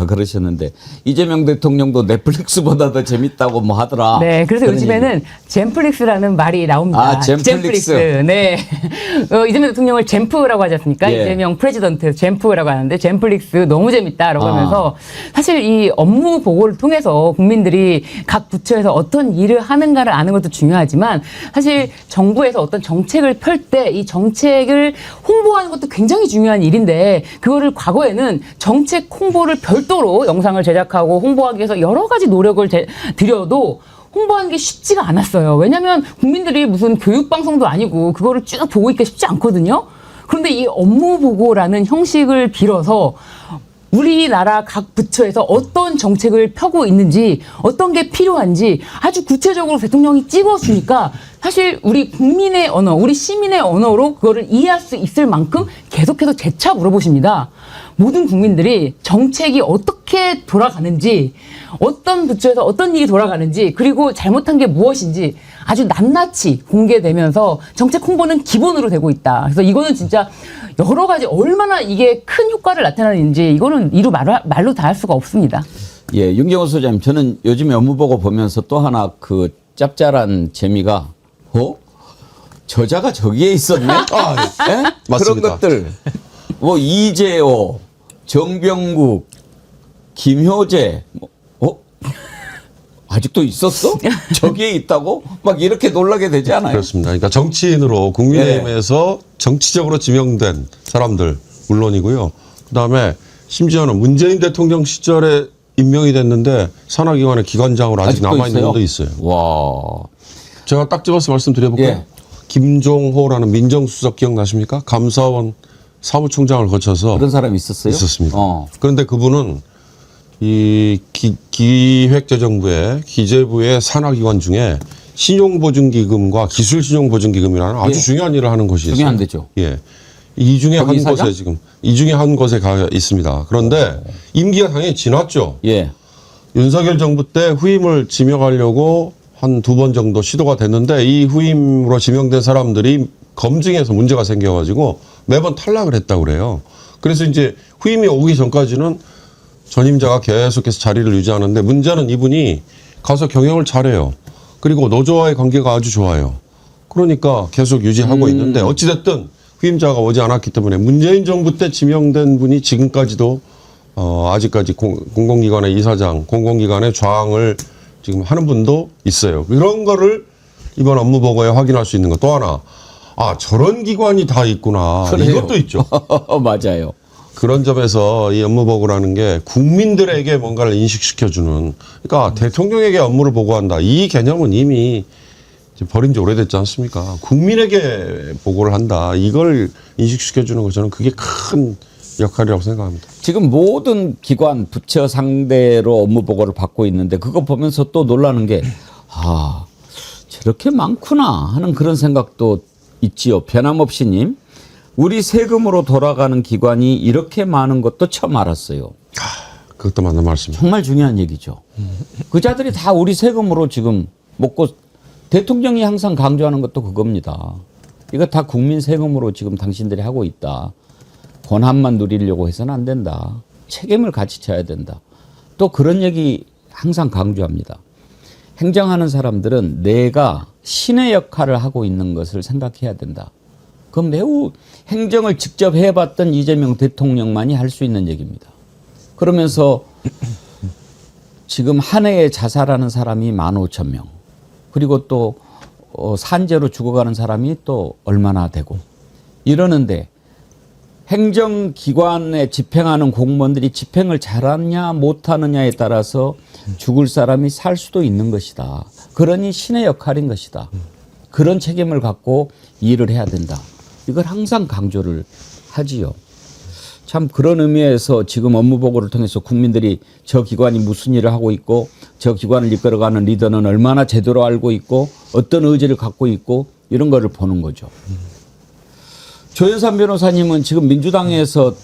그러셨는데, 이재명 대통령도 넷플릭스보다 더 재밌다고 뭐 하더라. 네, 그래서 요즘에는 젠플릭스라는 말이 나옵니다. 아, 젠플릭스. 네. 이재명 대통령을 젠프라고 하지 않습니까? 예. 이재명 프레지던트 젠프라고 하는데 젠플릭스 너무 재밌다라고 아. 하면서 사실 이 업무 보고를 통해서 국민들이 각 부처에서 어떤 일을 하는가를 아는 것도 중요하지만 사실 정부에서 어떤 정책을 펼 때 이 정책을 홍보하는 것도 굉장히 중요한 일인데 그거를 과거에는 정책 홍보를 별도로 영상을 제작하고 홍보하기 위해서 여러 가지 노력을 들여도 홍보하는 게 쉽지가 않았어요. 왜냐하면 국민들이 무슨 교육방송도 아니고 그거를 쭉 보고 있기가 쉽지 않거든요. 그런데 이 업무 보고라는 형식을 빌어서 우리나라 각 부처에서 어떤 정책을 펴고 있는지 어떤 게 필요한지 아주 구체적으로 대통령이 찍어주니까 사실 우리 국민의 언어, 우리 시민의 언어로 그거를 이해할 수 있을 만큼 계속해서 재차 물어보십니다. 모든 국민들이 정책이 어떻게 돌아가는지 어떤 부처에서 어떤 일이 돌아가는지 그리고 잘못한 게 무엇인지 아주 낱낱이 공개되면서 정책 홍보는 기본으로 되고 있다. 그래서 이거는 진짜 여러 가지 얼마나 이게 큰 효과를 나타내는지 이거는 이루 말로 다 할 수가 없습니다. 예, 윤경호 소장님, 저는 요즘에 업무 보고 보면서 또 하나 그 짭짤한 재미가, 저자가 저기에 있었네? 예? 맞습니다. 그런 것들. 뭐, 이재호, 정병국, 김효재, 아직도 있었어? 저기에 있다고? 막 이렇게 놀라게 되지 않아요? 그렇습니다. 그러니까 정치인으로 국민의힘에서 정치적으로 지명된 사람들 물론이고요. 그다음에 심지어는 문재인 대통령 시절에 임명이 됐는데 산하기관의 기관장으로 아직 남아있는 분도 있어요. 와. 제가 딱 집어서 말씀드려볼까요? 예. 김종호라는 민정수석 기억나십니까? 감사원 사무총장을 거쳐서 그런 사람이 있었어요? 있었습니다. 그런데 그분은 이 기획재정부의 기재부의 산하기관 중에 신용보증기금과 기술신용보증기금이라는 아주 예. 중요한 일을 하는 곳이 있어요. 중요한 데죠. 예. 이 중에 한 거기사장? 곳에 지금 이 중에 한 곳에 가 있습니다. 그런데 임기가 당연히 지났죠. 예. 윤석열 정부 때 후임을 지명하려고 한 2번 정도 시도가 됐는데 이 후임으로 지명된 사람들이 검증에서 문제가 생겨가지고 매번 탈락을 했다고 그래요. 그래서 이제 후임이 오기 전까지는 전임자가 계속해서 자리를 유지하는데 문제는 이분이 가서 경영을 잘해요. 그리고 노조와의 관계가 아주 좋아요. 그러니까 계속 유지하고 있는데 어찌됐든 후임자가 오지 않았기 때문에 문재인 정부 때 지명된 분이 지금까지도 아직까지 공공기관의 이사장, 공공기관의 좌왕을 지금 하는 분도 있어요. 이런 거를 이번 업무 보고에 확인할 수 있는 거. 또 하나, 저런 기관이 다 있구나. 그래요. 이것도 있죠. 맞아요. 그런 점에서 이 업무 보고라는 게 국민들에게 뭔가를 인식시켜주는, 그러니까 대통령에게 업무를 보고한다. 이 개념은 이미 버린 지 오래됐지 않습니까? 국민에게 보고를 한다. 이걸 인식시켜주는 거 저는 그게 큰 역할이라고 생각합니다. 지금 모든 기관, 부처 상대로 업무 보고를 받고 있는데 그거 보면서 또 놀라는 게 저렇게 많구나 하는 그런 생각도 있지요. 변함없이님. 우리 세금으로 돌아가는 기관이 이렇게 많은 것도 처음 알았어요. 그것도 맞는 말씀입니다. 정말 중요한 얘기죠. 그 자들이 다 우리 세금으로 지금 먹고 대통령이 항상 강조하는 것도 그겁니다. 이거 다 국민 세금으로 지금 당신들이 하고 있다. 권한만 누리려고 해서는 안 된다. 책임을 같이 져야 된다. 또 그런 얘기 항상 강조합니다. 행정하는 사람들은 내가 신의 역할을 하고 있는 것을 생각해야 된다. 그건 매우 행정을 직접 해봤던 이재명 대통령만이 할 수 있는 얘기입니다. 그러면서 지금 한 해에 자살하는 사람이 15,000명. 그리고 또 산재로 죽어가는 사람이 또 얼마나 되고 이러는데 행정기관에 집행하는 공무원들이 집행을 잘하느냐 못하느냐에 따라서 죽을 사람이 살 수도 있는 것이다. 그러니 신의 역할인 것이다. 그런 책임을 갖고 일을 해야 된다. 이걸 항상 강조를 하지요. 참 그런 의미에서 지금 업무보고를 통해서 국민들이 저 기관이 무슨 일을 하고 있고 저 기관을 이끌어가는 리더는 얼마나 제대로 알고 있고 어떤 의지를 갖고 있고 이런 거를 보는 거죠. 조현삼 변호사님은 지금 민주당에서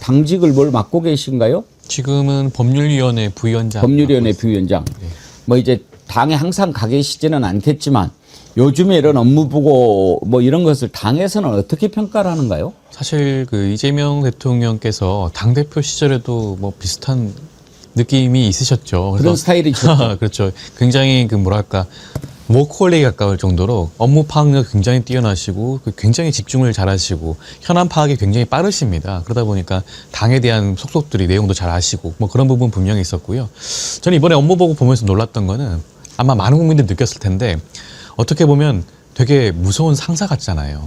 당직을 뭘 맡고 계신가요? 지금은 법률위원회 부위원장. 법률위원회 부위원장. 뭐 이제 당에 항상 가 계시지는 않겠지만 요즘에 이런 업무보고 뭐 이런 것을 당에서는 어떻게 평가를 하는가요? 사실 그 이재명 대통령께서 당대표 시절에도 뭐 비슷한 느낌이 있으셨죠. 그런 스타일이죠. 그렇죠. 굉장히 그 뭐랄까 워커홀릭에 가까울 정도로 업무 파악력 굉장히 뛰어나시고 굉장히 집중을 잘하시고 현안 파악이 굉장히 빠르십니다. 그러다 보니까 당에 대한 속속들이 내용도 잘 아시고 뭐 그런 부분 분명히 있었고요. 저는 이번에 업무 보고 보면서 놀랐던 거는 아마 많은 국민들이 느꼈을 텐데 어떻게 보면 되게 무서운 상사 같잖아요.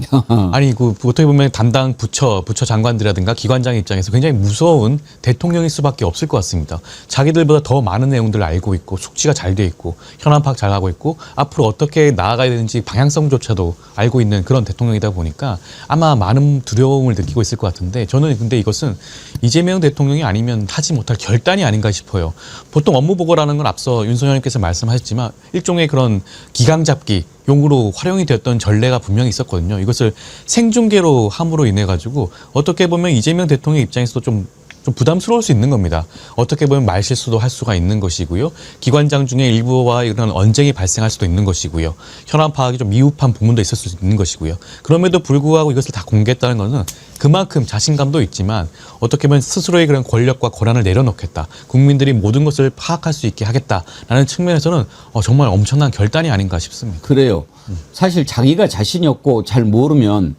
아니 그 어떻게 보면 담당 부처 장관들이라든가 기관장 입장에서 굉장히 무서운 대통령일 수밖에 없을 것 같습니다. 자기들보다 더 많은 내용들을 알고 있고 숙지가 잘 돼 있고 현안 파악 잘 하고 있고 앞으로 어떻게 나아가야 되는지 방향성조차도 알고 있는 그런 대통령이다 보니까 아마 많은 두려움을 느끼고 있을 것 같은데 저는 근데 이것은 이재명 대통령이 아니면 하지 못할 결단이 아닌가 싶어요. 보통 업무 보고라는 건 앞서 윤석열님께서 말씀하셨지만 일종의 그런 기강 잡기 용으로 활용이 되었던 전례가 분명히 있었거든요. 이것을 생중계로 함으로 인해 가지고 어떻게 보면 이재명 대통령 입장에서도 좀 부담스러울 수 있는 겁니다. 어떻게 보면 말실수도 할 수가 있는 것이고요. 기관장 중에 일부와 이런 언쟁이 발생할 수도 있는 것이고요. 현안 파악이 좀 미흡한 부분도 있을 수 있는 것이고요. 그럼에도 불구하고 이것을 다 공개했다는 것은 그만큼 자신감도 있지만 어떻게 보면 스스로의 그런 권력과 권한을 내려놓겠다. 국민들이 모든 것을 파악할 수 있게 하겠다라는 측면에서는 정말 엄청난 결단이 아닌가 싶습니다. 그래요. 사실 자기가 자신이 없고 잘 모르면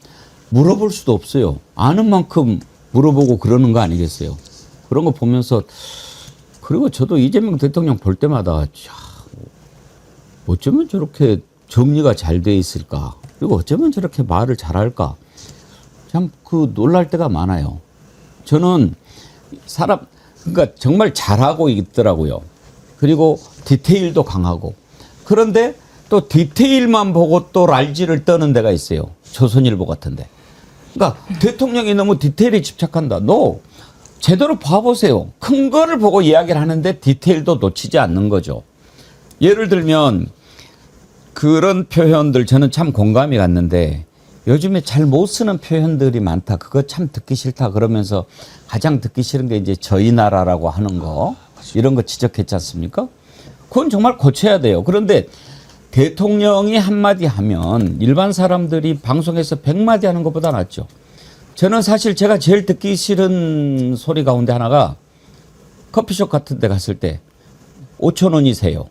물어볼 수도 없어요. 아는 만큼 물어보고 그러는 거 아니겠어요? 그런 거 보면서 그리고 저도 이재명 대통령 볼 때마다 어쩌면 저렇게 정리가 잘 돼 있을까? 그리고 어쩌면 저렇게 말을 잘할까? 참 그 놀랄 때가 많아요. 저는 그러니까 정말 잘하고 있더라고요. 그리고 디테일도 강하고. 그런데 또 디테일만 보고 또 랄지를 떠는 데가 있어요. 조선일보 같은데. 그러니까 대통령이 너무 디테일에 집착한다. 제대로 봐보세요. 큰 거를 보고 이야기를 하는데 디테일도 놓치지 않는 거죠. 예를 들면 그런 표현들 저는 참 공감이 갔는데 요즘에 잘 못 쓰는 표현들이 많다. 그거 참 듣기 싫다. 그러면서 가장 듣기 싫은 게 이제 저희 나라라고 하는 거 이런 거 지적했지 않습니까? 그건 정말 고쳐야 돼요. 그런데 대통령이 한마디 하면 일반 사람들이 방송에서 100마디 하는 것보다 낫죠. 저는 사실 제가 제일 듣기 싫은 소리 가운데 하나가 커피숍 같은 데 갔을 때 5,000원이세요.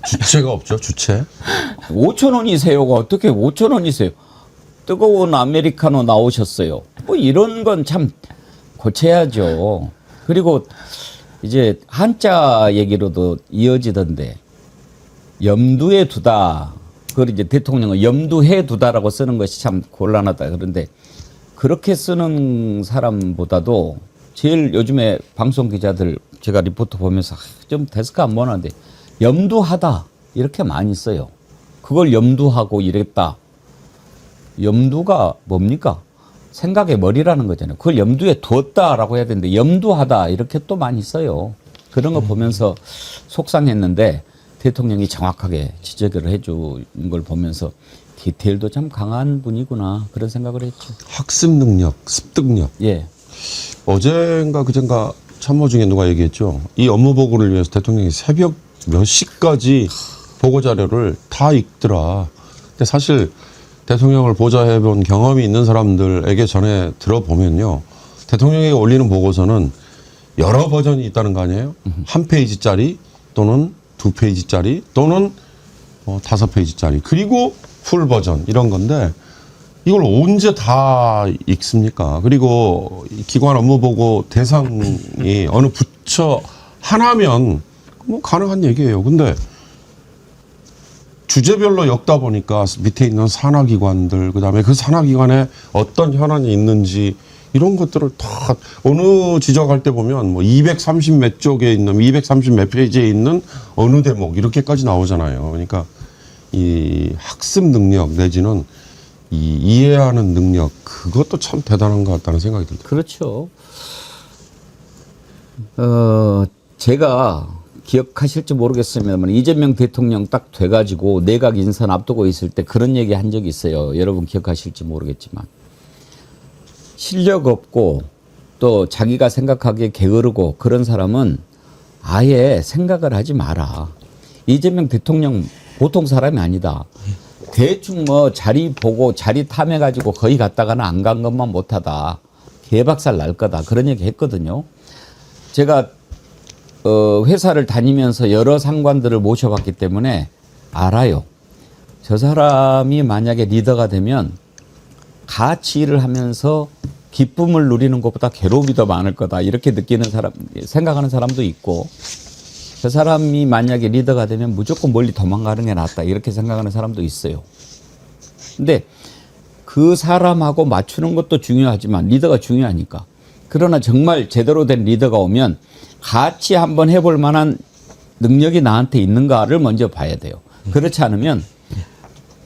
주체가 없죠, 주체. 5,000원이세요가 어떻게 5,000원이세요? 뜨거운 아메리카노 나오셨어요. 뭐 이런 건 참 고쳐야죠. 그리고 이제 한자 얘기로도 이어지던데 염두에 두다. 그걸 이제 대통령은 염두해 두다라고 쓰는 것이 참 곤란하다. 그런데 그렇게 쓰는 사람보다도 제일 요즘에 방송 기자들 제가 리포트 보면서 좀 데스크 안 보는데 염두하다 이렇게 많이 써요. 그걸 염두하고 이랬다. 염두가 뭡니까? 생각의 머리라는 거잖아요. 그걸 염두에 두었다라고 해야 되는데 염두하다 이렇게 또 많이 써요. 그런 거 보면서 속상했는데 대통령이 정확하게 지적을 해준 걸 보면서 디테일도 참 강한 분이구나 그런 생각을 했죠. 학습 능력, 습득력. 예. 어젠가 그젠가 참모 중에 누가 얘기했죠. 이 업무 보고를 위해서 대통령이 새벽 몇 시까지 보고 자료를 다 읽더라. 근데 사실 대통령을 보좌해본 경험이 있는 사람들에게 전해 들어보면요. 대통령에게 올리는 보고서는 여러 버전이 있다는 거 아니에요? 한 페이지짜리 또는 2페이지짜리 또는 5페이지짜리 그리고 풀 버전 이런 건데 이걸 언제 다 읽습니까? 그리고 기관 업무보고 대상이 어느 부처 하나면 뭐 가능한 얘기예요. 근데 주제별로 엮다 보니까 밑에 있는 산하기관들 그다음에 그 산하기관에 어떤 현안이 있는지 이런 것들을 다 어느 지적할 때 보면 뭐 230 몇 쪽에 있는 230 몇 페이지에 있는 어느 대목 이렇게까지 나오잖아요. 그러니까 이 학습 능력 내지는 이 이해하는 능력 그것도 참 대단한 것 같다는 생각이 듭니다. 그렇죠. 제가 기억하실지 모르겠습니다만 이재명 대통령 딱 돼가지고 내각 인선 앞두고 있을 때 그런 얘기 한 적이 있어요. 여러분 기억하실지 모르겠지만 실력 없고 또 자기가 생각하기에 게으르고 그런 사람은 아예 생각을 하지 마라. 이재명 대통령 보통 사람이 아니다. 대충 뭐 자리 보고 자리 탐해가지고 거기 갔다가는 안 간 것만 못하다. 개박살 날 거다. 그런 얘기 했거든요. 제가 회사를 다니면서 여러 상관들을 모셔봤기 때문에 알아요. 저 사람이 만약에 리더가 되면 같이 일을 하면서 기쁨을 누리는 것보다 괴로움이 더 많을 거다. 이렇게 느끼는 사람, 생각하는 사람도 있고 저 사람이 만약에 리더가 되면 무조건 멀리 도망가는 게 낫다. 이렇게 생각하는 사람도 있어요. 근데 그 사람하고 맞추는 것도 중요하지만 리더가 중요하니까. 그러나 정말 제대로 된 리더가 오면 같이 한번 해볼 만한 능력이 나한테 있는가를 먼저 봐야 돼요. 그렇지 않으면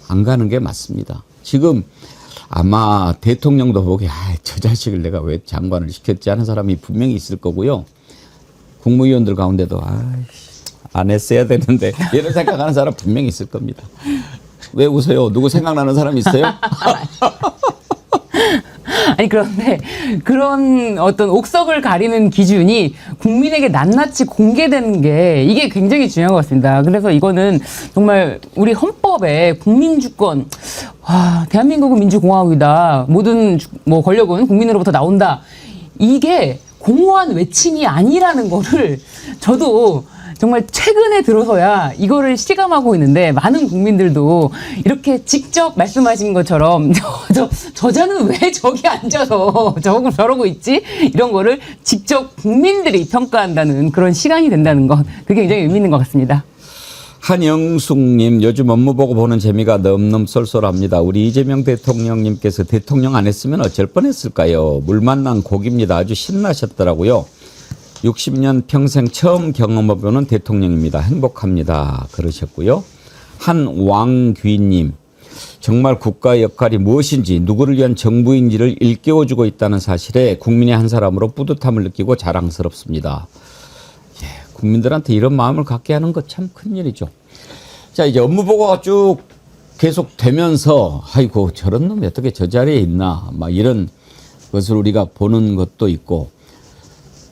안 가는 게 맞습니다. 지금 아마 대통령도 보기에 저 자식을 내가 왜 장관을 시켰지 하는 사람이 분명히 있을 거고요. 국무위원들 가운데도 안 했어야 되는데 이런 생각하는 사람 분명히 있을 겁니다. 왜 웃어요? 누구 생각나는 사람 있어요? 아니 그런데 그런 어떤 옥석을 가리는 기준이 국민에게 낱낱이 공개되는 게 이게 굉장히 중요한 것 같습니다. 그래서 이거는 정말 우리 헌법에 국민주권, 대한민국은 민주공화국이다. 모든 뭐 권력은 국민으로부터 나온다. 이게 공허한 외침이 아니라는 거를 저도 정말 최근에 들어서야 이거를 실감하고 있는데 많은 국민들도 이렇게 직접 말씀하신 것처럼 저자는 왜 저기 앉아서 저러고 있지? 이런 거를 직접 국민들이 평가한다는 그런 시간이 된다는 것 그게 굉장히 의미 있는 것 같습니다. 한영숙님 요즘 업무 보고 보는 재미가 넘넘 쏠쏠합니다. 우리 이재명 대통령님께서 대통령 안 했으면 어쩔 뻔했을까요? 물 만난 고기입니다. 아주 신나셨더라고요. 60년 평생 처음 경험해보는 대통령입니다. 행복합니다. 그러셨고요. 한왕귀님 정말 국가의 역할이 무엇인지 누구를 위한 정부인지를 일깨워주고 있다는 사실에 국민의 한 사람으로 뿌듯함을 느끼고 자랑스럽습니다. 국민들한테 이런 마음을 갖게 하는 것 참 큰일이죠. 자, 이제 업무 보고가 쭉 계속 되면서 아이고 저런 놈이 어떻게 저 자리에 있나 막 이런 것을 우리가 보는 것도 있고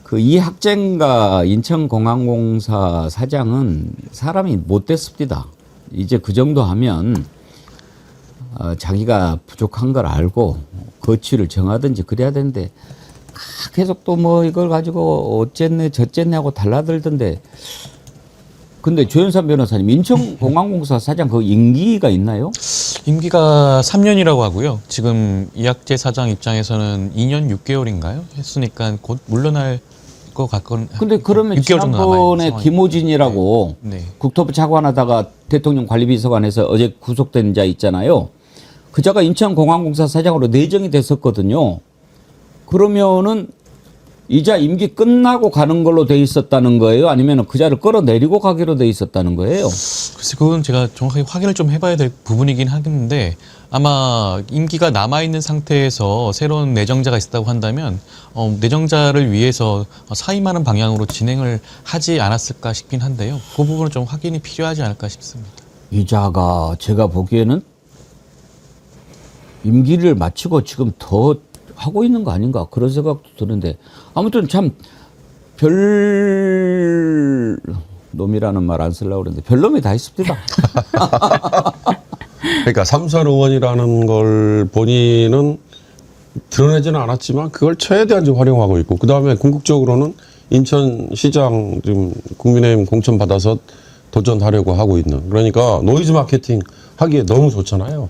그 이학쟁가 인천공항공사 사장은 사람이 못됐습니다. 이제 그 정도 하면 자기가 부족한 걸 알고 거취를 정하든지 그래야 되는데 계속 또 뭐 이걸 가지고 어쨌네 저쨌네 하고 달라들던데 근데 조현삼 변호사님 인천공항공사 사장 그 임기가 있나요? 임기가 3년이라고 하고요. 지금 이학재 사장 입장에서는 2년 6개월인가요? 했으니까 곧 물러날 것 같건. 근데 그러면 6개월 정도 지난번에 남아요. 김호진이라고 네. 국토부 차관하다가 대통령 관리비서관에서 어제 구속된 자 있잖아요. 그 자가 인천공항공사 사장으로 내정이 됐었거든요. 그러면은 이자 임기 끝나고 가는 걸로 돼 있었다는 거예요? 아니면 그 자를 끌어내리고 가기로 돼 있었다는 거예요? 글쎄 그건 제가 정확하게 확인을 좀 해봐야 될 부분이긴 하겠는데 아마 임기가 남아있는 상태에서 새로운 내정자가 있었다고 한다면 내정자를 위해서 사임하는 방향으로 진행을 하지 않았을까 싶긴 한데요. 그 부분은 좀 확인이 필요하지 않을까 싶습니다. 이자가 제가 보기에는 임기를 마치고 지금 더 하고 있는 거 아닌가 그런 생각도 드는데 아무튼 참 별 놈이라는 말 안 쓰려고 그러는데 별 놈이 다 있습니다. 그러니까 삼선 의원이라는 걸 본인은 드러내지는 않았지만 그걸 최대한 좀 활용하고 있고 그다음에 궁극적으로는 인천시장 지금 국민의힘 공천 받아서 도전하려고 하고 있는 그러니까 노이즈 마케팅 하기에 너무 좋잖아요.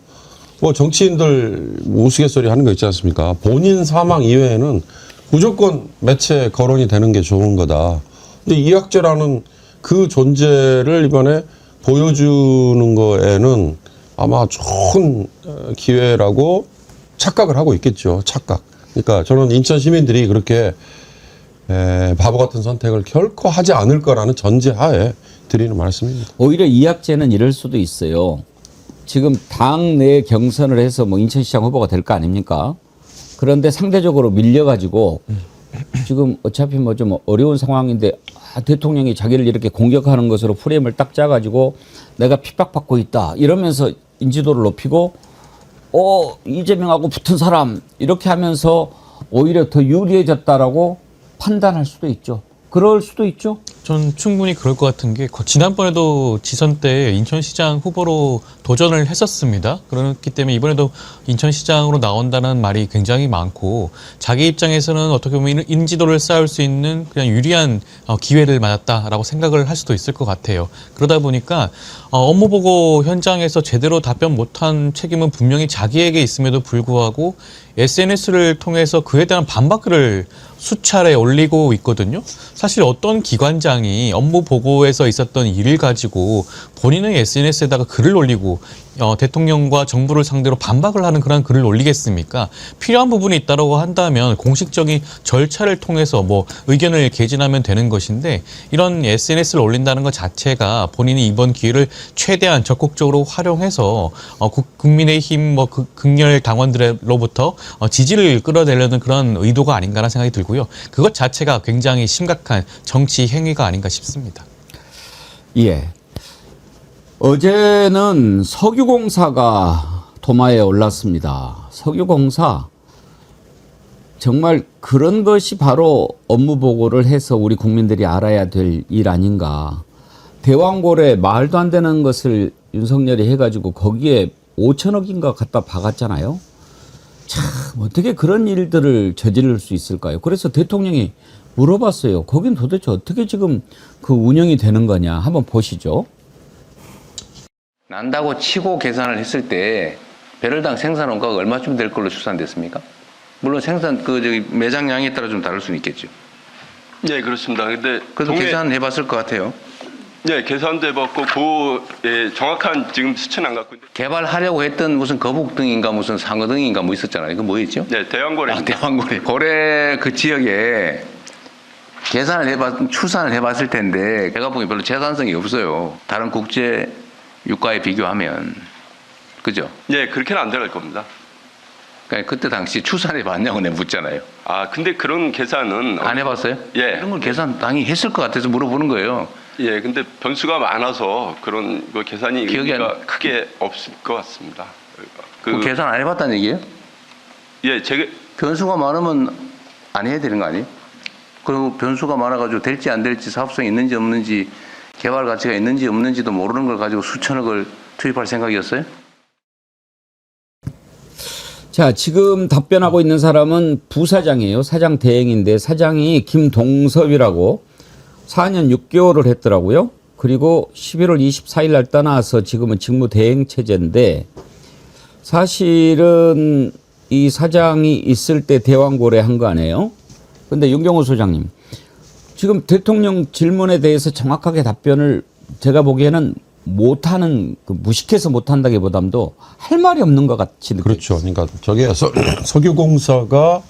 뭐 정치인들 우스갯소리 하는 거 있지 않습니까? 본인 사망 이외에는 무조건 매체 거론이 되는 게 좋은 거다. 근데 이학재라는 그 존재를 이번에 보여주는 거에는 아마 좋은 기회라고 착각을 하고 있겠죠. 착각. 그러니까 저는 인천 시민들이 그렇게 바보 같은 선택을 결코 하지 않을 거라는 전제하에 드리는 말씀입니다. 오히려 이학재는 이럴 수도 있어요. 지금 당내 경선을 해서 뭐 인천시장 후보가 될 거 아닙니까? 그런데 상대적으로 밀려가지고 지금 어차피 뭐 좀 어려운 상황인데 대통령이 자기를 이렇게 공격하는 것으로 프레임을 딱 짜가지고 내가 핍박받고 있다 이러면서 인지도를 높이고 이재명하고 붙은 사람 이렇게 하면서 오히려 더 유리해졌다라고 판단할 수도 있죠. 그럴 수도 있죠. 전 충분히 그럴 것 같은 게 지난번에도 지선 때 인천시장 후보로 도전을 했었습니다. 그렇기 때문에 이번에도 인천시장으로 나온다는 말이 굉장히 많고 자기 입장에서는 어떻게 보면 인지도를 쌓을 수 있는 그냥 유리한 기회를 맞았다라고 생각을 할 수도 있을 것 같아요. 그러다 보니까 업무 보고 현장에서 제대로 답변 못한 책임은 분명히 자기에게 있음에도 불구하고 SNS를 통해서 그에 대한 반박글을 수차례 올리고 있거든요. 사실 어떤 기관장이 업무 보고에서 있었던 일을 가지고 본인의 SNS에다가 글을 올리고 대통령과 정부를 상대로 반박을 하는 그런 글을 올리겠습니까? 필요한 부분이 있다고 한다면 공식적인 절차를 통해서 뭐 의견을 개진하면 되는 것인데 이런 SNS를 올린다는 것 자체가 본인이 이번 기회를 최대한 적극적으로 활용해서 국민의힘 뭐 극렬 당원들로부터 지지를 끌어내려는 그런 의도가 아닌가라는 생각이 들고요. 그것 자체가 굉장히 심각한 정치 행위가 아닌가 싶습니다. 예. 어제는 석유공사가 도마에 올랐습니다. 석유공사 정말 그런 것이 바로 업무 보고를 해서 우리 국민들이 알아야 될 일 아닌가. 대왕고래 말도 안 되는 것을 윤석열이 해가지고 거기에 5천억인가 갖다 박았잖아요. 참 어떻게 그런 일들을 저지를 수 있을까요? 그래서 대통령이 물어봤어요. 거긴 도대체 어떻게 지금 그 운영이 되는 거냐. 한번 보시죠. 난다고 치고 계산을 했을 때 배럴당 생산 원가가 얼마쯤 될 걸로 추산됐습니까? 물론 생산 매장량에 따라 좀 다를 수는 있겠죠. 네, 그렇습니다. 근데 그래도 계산해 봤을 것 같아요. 네, 계산도 해봤고 정확한 지금 수치는 안 갖고 있는데 개발하려고 했던 무슨 거북등인가 무슨 상어등인가 뭐 있었잖아요. 이거 뭐였죠? 네, 대왕고래. 대왕고래. 고래 그 지역에 추산을 해봤을 텐데 제가 보기엔 별로 재산성이 없어요. 다른 국제 유가에 비교하면. 그죠? 네, 그렇게는 안 들어갈 겁니다. 그러니까 그때 당시 추산해 봤냐고 내가 묻잖아요. 근데 그런 계산은 안 해봤어요? 예. 그런 걸 계산 당연히 했을 것 같아서 물어보는 거예요. 예, 근데 변수가 많아서 그런 거 계산이 의미가 크게 없을 것 같습니다. 그 계산 안 해봤다는 얘기예요? 예, 변수가 많으면 안 해야 되는 거 아니에요? 그리고 변수가 많아가지고 될지 안 될지 사업성이 있는지 없는지 개발 가치가 있는지 없는지도 모르는 걸 가지고 수천억을 투입할 생각이었어요? 자, 지금 답변하고 있는 사람은 부사장이에요. 사장 대행인데 사장이 김동섭이라고 4년 6개월을 했더라고요. 그리고 11월 24일 날 떠나서 지금은 직무 대행 체제인데 사실은 이 사장이 있을 때 대왕고래 한 거 아니에요? 근데 윤경호 소장님, 지금 대통령 질문에 대해서 정확하게 답변을 제가 보기에는 못하는, 무식해서 못한다기보다도 할 말이 없는 것 같이 느껴요. 그렇죠. 그러니까 저게 석유공사가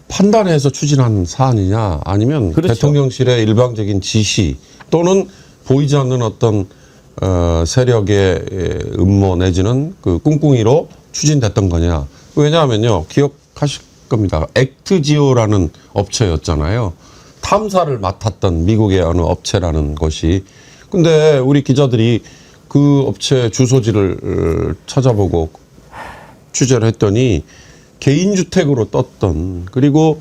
판단해서 추진한 사안이냐 아니면 그렇죠. 대통령실의 일방적인 지시 또는 보이지 않는 어떤 세력의 음모 내지는 그 꿍꿍이로 추진됐던 거냐. 왜냐하면요. 기억하실 겁니다. 액트지오라는 업체였잖아요. 탐사를 맡았던 미국의 어느 업체라는 것이. 근데 우리 기자들이 그 업체 주소지를 찾아보고 취재를 했더니 개인주택으로 떴던, 그리고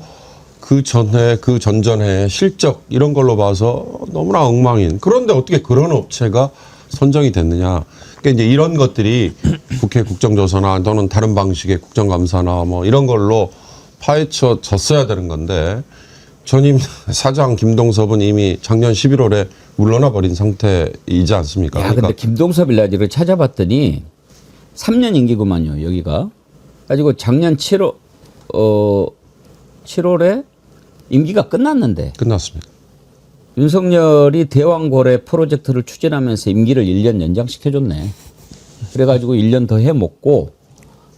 그 전해, 그 전전해 실적 이런 걸로 봐서 너무나 엉망인. 그런데 어떻게 그런 업체가 선정이 됐느냐. 그러니까 이제 이런 것들이 국회 국정조사나 또는 다른 방식의 국정감사나 뭐 이런 걸로 파헤쳐졌어야 되는 건데 전임 사장 김동섭은 이미 작년 11월에 물러나 버린 상태이지 않습니까? 야, 근데 김동섭 일라지를 찾아봤더니 3년 임기구만요, 여기가. 가지고 작년 7월에 임기가 끝났는데. 끝났습니다. 윤석열이 대왕고래 프로젝트를 추진하면서 임기를 1년 연장시켜줬네. 그래가지고 1년 더 해먹고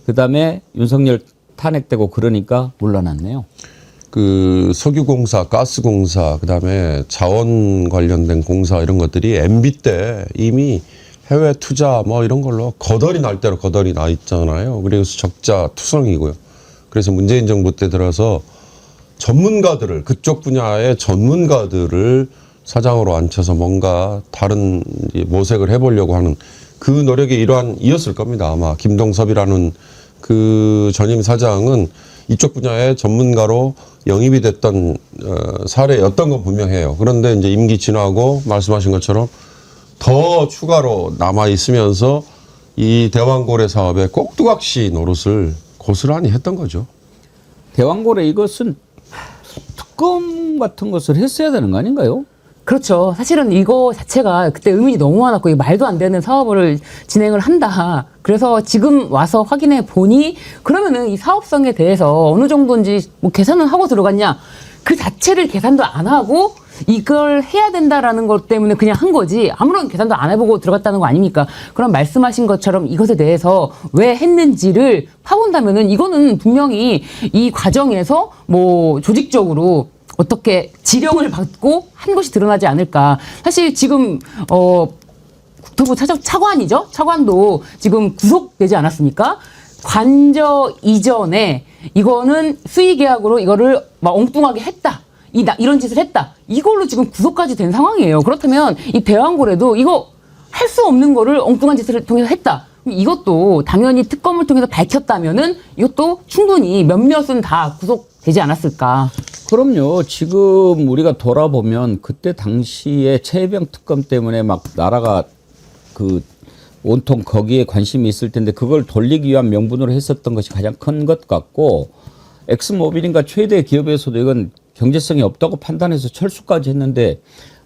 그다음에 윤석열 탄핵되고 그러니까 물러났네요. 그 석유공사, 가스공사, 그다음에 자원 관련된 공사 이런 것들이 MB 때 이미 해외 투자 뭐 이런 걸로 거덜이 날 대로 거덜이 나 있잖아요. 그래서 적자 투성이고요. 그래서 문재인 정부 때 들어서 전문가들을 그쪽 분야의 전문가들을 사장으로 앉혀서 뭔가 다른 모색을 해보려고 하는 그 노력의 일환이었을 겁니다. 아마 김동섭이라는 그 전임 사장은 이쪽 분야의 전문가로 영입이 됐던 사례였던 건 분명해요. 그런데 이제 임기 지나고 말씀하신 것처럼 더 추가로 남아 있으면서 이 대왕고래 사업의 꼭두각시 노릇을 고스란히 했던 거죠. 대왕고래 이것은 특검 같은 것을 했어야 되는 거 아닌가요? 그렇죠. 사실은 이거 자체가 그때 의문이 너무 많았고 이게 말도 안 되는 사업을 진행을 한다. 그래서 지금 와서 확인해 보니 그러면은 이 사업성에 대해서 어느 정도인지 뭐 계산은 하고 들어갔냐. 그 자체를 계산도 안 하고 이걸 해야 된다라는 것 때문에 그냥 한 거지 아무런 계산도 안 해보고 들어갔다는 거 아닙니까? 그럼 말씀하신 것처럼 이것에 대해서 왜 했는지를 파본다면은 이거는 분명히 이 과정에서 뭐 조직적으로 어떻게 지령을 받고 한 것이 드러나지 않을까. 사실 지금 국토부 차관이죠. 차관도 지금 구속되지 않았습니까? 관저 이전에 이거는 수의 계약으로 이거를 막 엉뚱하게 했다. 이런 짓을 했다. 이걸로 지금 구속까지 된 상황이에요. 그렇다면 이 대왕고래도 이거 할 수 없는 거를 엉뚱한 짓을 통해서 했다. 이것도 당연히 특검을 통해서 밝혔다면은 이것도 충분히 몇몇은 다 구속되지 않았을까. 그럼요. 지금 우리가 돌아보면 그때 당시에 최혜병 특검 때문에 막 나라가 그 온통 거기에 관심이 있을 텐데 그걸 돌리기 위한 명분으로 했었던 것이 가장 큰 것 같고 엑스모빌인가 최대 기업에서도 이건 경제성이 없다고 판단해서 철수까지 했는데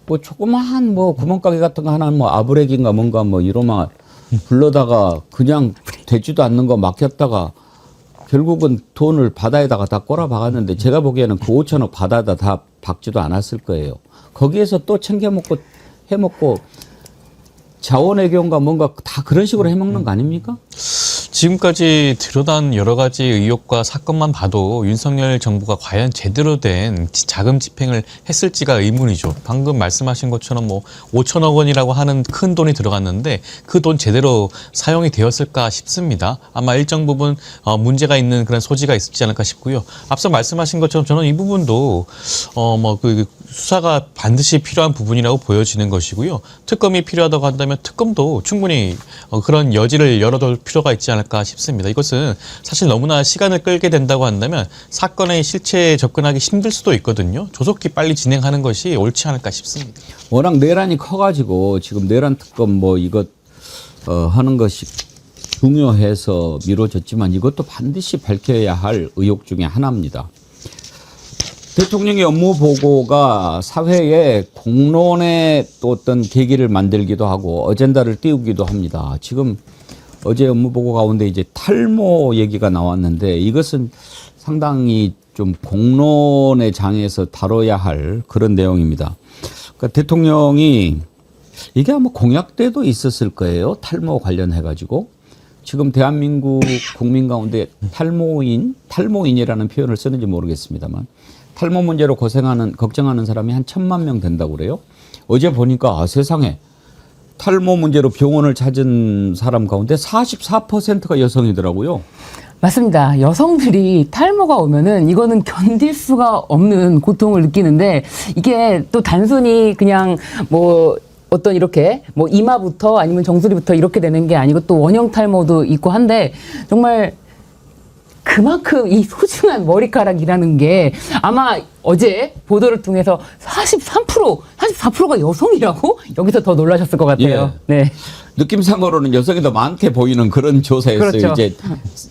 뭐 조그마한 뭐 구멍가게 같은 거 하나 뭐 아브렉인가 뭔가 뭐 이러면 불러다가 그냥 되지도 않는 거 맡겼다가 결국은 돈을 바다에다가 다 꼬라박았는데 제가 보기에는 그 5천억 바다에다 다 박지도 않았을 거예요. 거기에서 또 챙겨먹고 해먹고 자원외교인가 뭔가 다 그런 식으로 해먹는 거 아닙니까? 지금까지 드러난 여러 가지 의혹과 사건만 봐도 윤석열 정부가 과연 제대로 된 자금 집행을 했을지가 의문이죠. 방금 말씀하신 것처럼 뭐 5천억 원이라고 하는 큰 돈이 들어갔는데 그 돈 제대로 사용이 되었을까 싶습니다. 아마 일정 부분 문제가 있는 그런 소지가 있지 않을까 싶고요. 앞서 말씀하신 것처럼 저는 이 부분도 그 수사가 반드시 필요한 부분이라고 보여지는 것이고요. 특검이 필요하다고 한다면 특검도 충분히 그런 여지를 열어둘 필요가 있지 않을까 싶습니다. 이것은 사실 너무나 시간을 끌게 된다고 한다면 사건의 실체에 접근하기 힘들 수도 있거든요. 조속히 빨리 진행하는 것이 옳지 않을까 싶습니다. 워낙 내란이 커가지고 지금 내란 특검 뭐 이것 하는 것이 중요해서 미뤄졌지만 이것도 반드시 밝혀야 할 의혹 중에 하나입니다. 대통령의 업무 보고가 사회에 공론의 또 어떤 계기를 만들기도 하고 어젠다를 띄우기도 합니다. 지금 어제 업무 보고 가운데 이제 탈모 얘기가 나왔는데 이것은 상당히 좀 공론의 장에서 다뤄야 할 그런 내용입니다. 그러니까 대통령이 이게 아마 공약 때도 있었을 거예요. 탈모 관련해가지고. 지금 대한민국 국민 가운데 탈모인이라는 표현을 쓰는지 모르겠습니다만 탈모 문제로 걱정하는 사람이 한 1,000만 명 된다고 그래요. 어제 보니까 세상에 탈모 문제로 병원을 찾은 사람 가운데 44%가 여성이더라고요. 맞습니다. 여성들이 탈모가 오면은 이거는 견딜 수가 없는 고통을 느끼는데 이게 또 단순히 그냥 뭐 어떤 이렇게 뭐 이마부터 아니면 정수리부터 이렇게 되는 게 아니고 또 원형 탈모도 있고 한데 정말 그만큼 이 소중한 머리카락이라는 게 아마 어제 보도를 통해서 44%가 여성이라고 여기서 더 놀라셨을 것 같아요. 네. 느낌상으로는 여성이 더 많게 보이는 그런 조사였어요. 그렇죠. 이제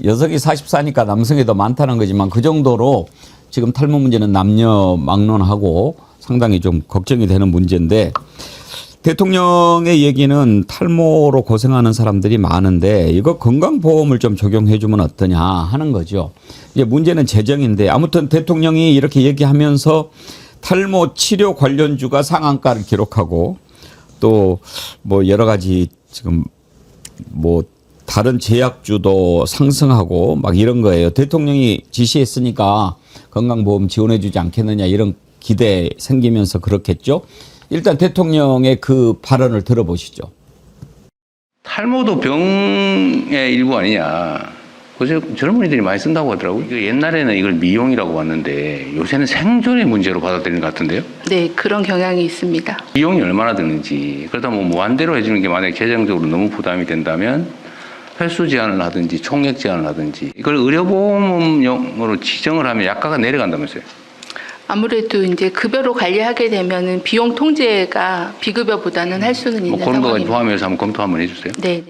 여성이 44니까 남성이 더 많다는 거지만 그 정도로 지금 탈모 문제는 남녀 막론하고 상당히 좀 걱정이 되는 문제인데 대통령의 얘기는 탈모로 고생하는 사람들이 많은데 이거 건강보험을 좀 적용해 주면 어떠냐 하는 거죠. 이제 문제는 재정인데 아무튼 대통령이 이렇게 얘기하면서 탈모 치료 관련주가 상한가를 기록하고 또 뭐 여러 가지 지금 뭐 다른 제약주도 상승하고 막 이런 거예요. 대통령이 지시했으니까 건강보험 지원해 주지 않겠느냐 이런 기대 생기면서 그렇겠죠. 일단 대통령의 그 발언을 들어보시죠. 탈모도 병의 일부 아니냐. 그래서 젊은이들이 많이 쓴다고 하더라고요. 옛날에는 이걸 미용이라고 봤는데 요새는 생존의 문제로 받아들이는 것 같은데요. 네, 그런 경향이 있습니다. 비용이 얼마나 드는지 그러다 뭐 무한대로 해주는 게 만약에 재정적으로 너무 부담이 된다면 횟수 제한을 하든지 총액 제한을 하든지 이걸 의료보험용으로 지정을 하면 약가가 내려간다면서요. 아무래도 이제 급여로 관리하게 되면은 비용 통제가 비급여보다는 할 수는 있는 뭐 그런 거 상황입니다. 포함해서 한번 검토 한번 해주세요. 네.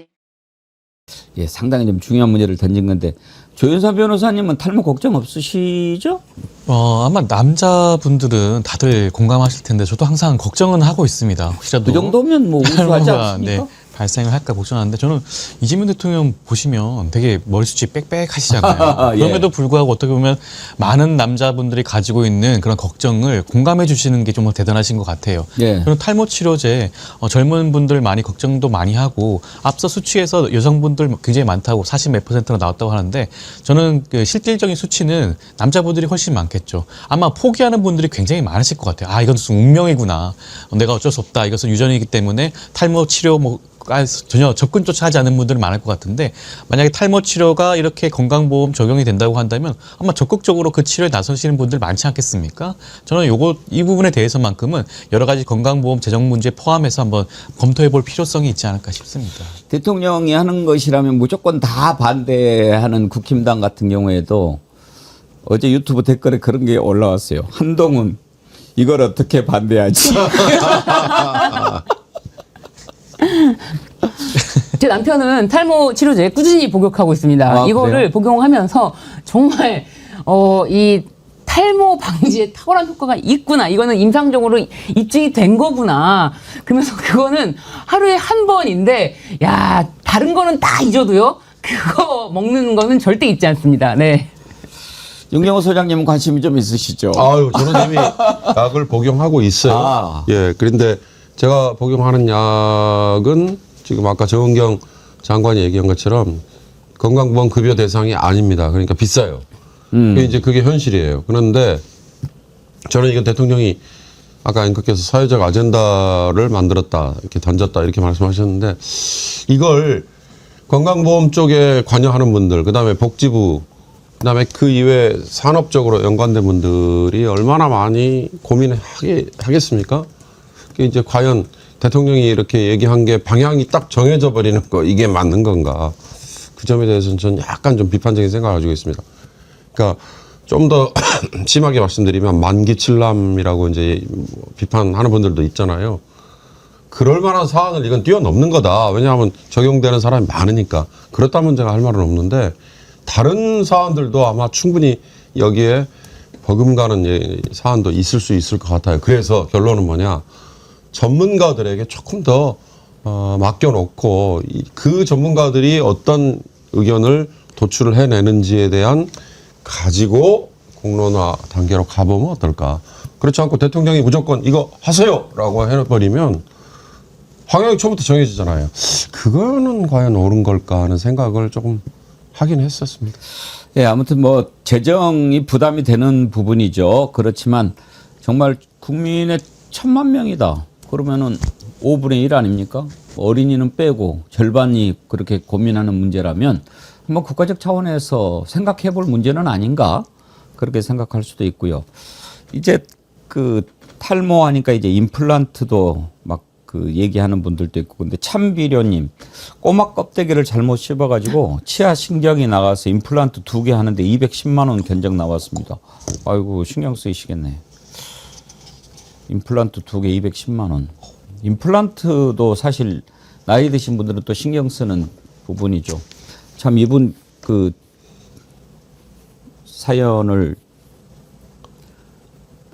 예, 상당히 좀 중요한 문제를 던진 건데 조윤선 변호사님은 탈모 걱정 없으시죠? 아마 남자분들은 다들 공감하실 텐데 저도 항상 걱정은 하고 있습니다. 혹시라도 그 정도면 뭐 우수하지 탈모가, 않습니까? 네, 발생을 할까 걱정하는데 저는 이재명 대통령 보시면 되게 머리숱이 빽빽하시잖아요. 예. 그럼에도 불구하고 어떻게 보면 많은 남자분들이 가지고 있는 그런 걱정을 공감해 주시는 게 좀 대단하신 것 같아요. 예. 저는 탈모 치료제 젊은 분들 많이 걱정도 많이 하고 앞서 수치에서 여성분들 굉장히 많다고 40몇 %가 나왔다고 하는데 저는 그 실질적인 수치는 남자분들이 훨씬 많겠죠. 아마 포기하는 분들이 굉장히 많으실 것 같아요. 아, 이건 무슨 운명이구나. 내가 어쩔 수 없다. 이것은 유전이기 때문에 탈모 치료 전혀 접근조차 하지 않는 분들은 많을 것 같은데 만약에 탈모 치료가 이렇게 건강보험 적용이 된다고 한다면 아마 적극적으로 그 치료에 나서시는 분들 많지 않겠습니까? 저는 이 부분에 대해서만큼은 여러 가지 건강보험 재정 문제 포함해서 한번 검토해 볼 필요성이 있지 않을까 싶습니다. 대통령이 하는 것이라면 무조건 다 반대하는 국힘당 같은 경우에도 어제 유튜브 댓글에 그런 게 올라왔어요. 한동훈 이걸 어떻게 반대하지? 제 남편은 탈모 치료제 꾸준히 복용하고 있습니다. 이거를 그래요? 복용하면서 정말 이 탈모 방지에 탁월한 효과가 있구나. 이거는 임상적으로 입증이 된 거구나. 그러면서 그거는 하루에 한 번인데 야, 다른 거는 다 잊어도요. 그거 먹는 거는 절대 잊지 않습니다. 네. 윤경호 소장님은 관심이 좀 있으시죠? 아유, 저는 이미 약을 복용하고 있어요. 예, 그런데 제가 복용하는 약은 지금 아까 정은경 장관이 얘기한 것처럼 건강보험 급여 대상이 아닙니다. 그러니까 비싸요. 이제 그게 현실이에요. 그런데 저는 이건 대통령이 아까 앵커께서 사회적 아젠다를 만들었다, 이렇게 던졌다, 이렇게 말씀하셨는데 이걸 건강보험 쪽에 관여하는 분들, 그 다음에 복지부, 그 다음에 그 이외에 산업적으로 연관된 분들이 얼마나 많이 고민하겠습니까? 이제 과연 대통령이 이렇게 얘기한 게 방향이 딱 정해져 버리는 거, 이게 맞는 건가? 그 점에 대해서는 저는 약간 좀 비판적인 생각을 가지고 있습니다. 그러니까 좀 더 심하게 말씀드리면 만기칠남이라고 이제 비판하는 분들도 있잖아요. 그럴 만한 사안을 이건 뛰어넘는 거다. 왜냐하면 적용되는 사람이 많으니까. 그렇다면 제가 할 말은 없는데 다른 사안들도 아마 충분히 여기에 버금가는 사안도 있을 수 있을 것 같아요. 그래서 결론은 뭐냐. 전문가들에게 조금 더 맡겨놓고 그 전문가들이 어떤 의견을 도출을 해내는지에 대한 가지고 공론화 단계로 가보면 어떨까. 그렇지 않고 대통령이 무조건 이거 하세요라고 해버리면 방향이 처음부터 정해지잖아요. 그거는 과연 옳은 걸까 하는 생각을 조금 하긴 했었습니다. 예, 아무튼 뭐 재정이 부담이 되는 부분이죠. 그렇지만 정말 국민의 1,000만 명이다. 그러면은 5분의 1 아닙니까? 어린이는 빼고 절반이 그렇게 고민하는 문제라면 한번 국가적 차원에서 생각해 볼 문제는 아닌가? 그렇게 생각할 수도 있고요. 이제 그 탈모하니까 이제 임플란트도 막 그 얘기하는 분들도 있고. 근데 참비료님, 꼬막 껍데기를 잘못 씹어가지고 치아 신경이 나가서 임플란트 2개 하는데 210만 원 견적 나왔습니다. 아이고 신경 쓰이시겠네. 임플란트 2개 210만 원. 임플란트도 사실 나이 드신 분들은 또 신경 쓰는 부분이죠. 참 이분 그 사연을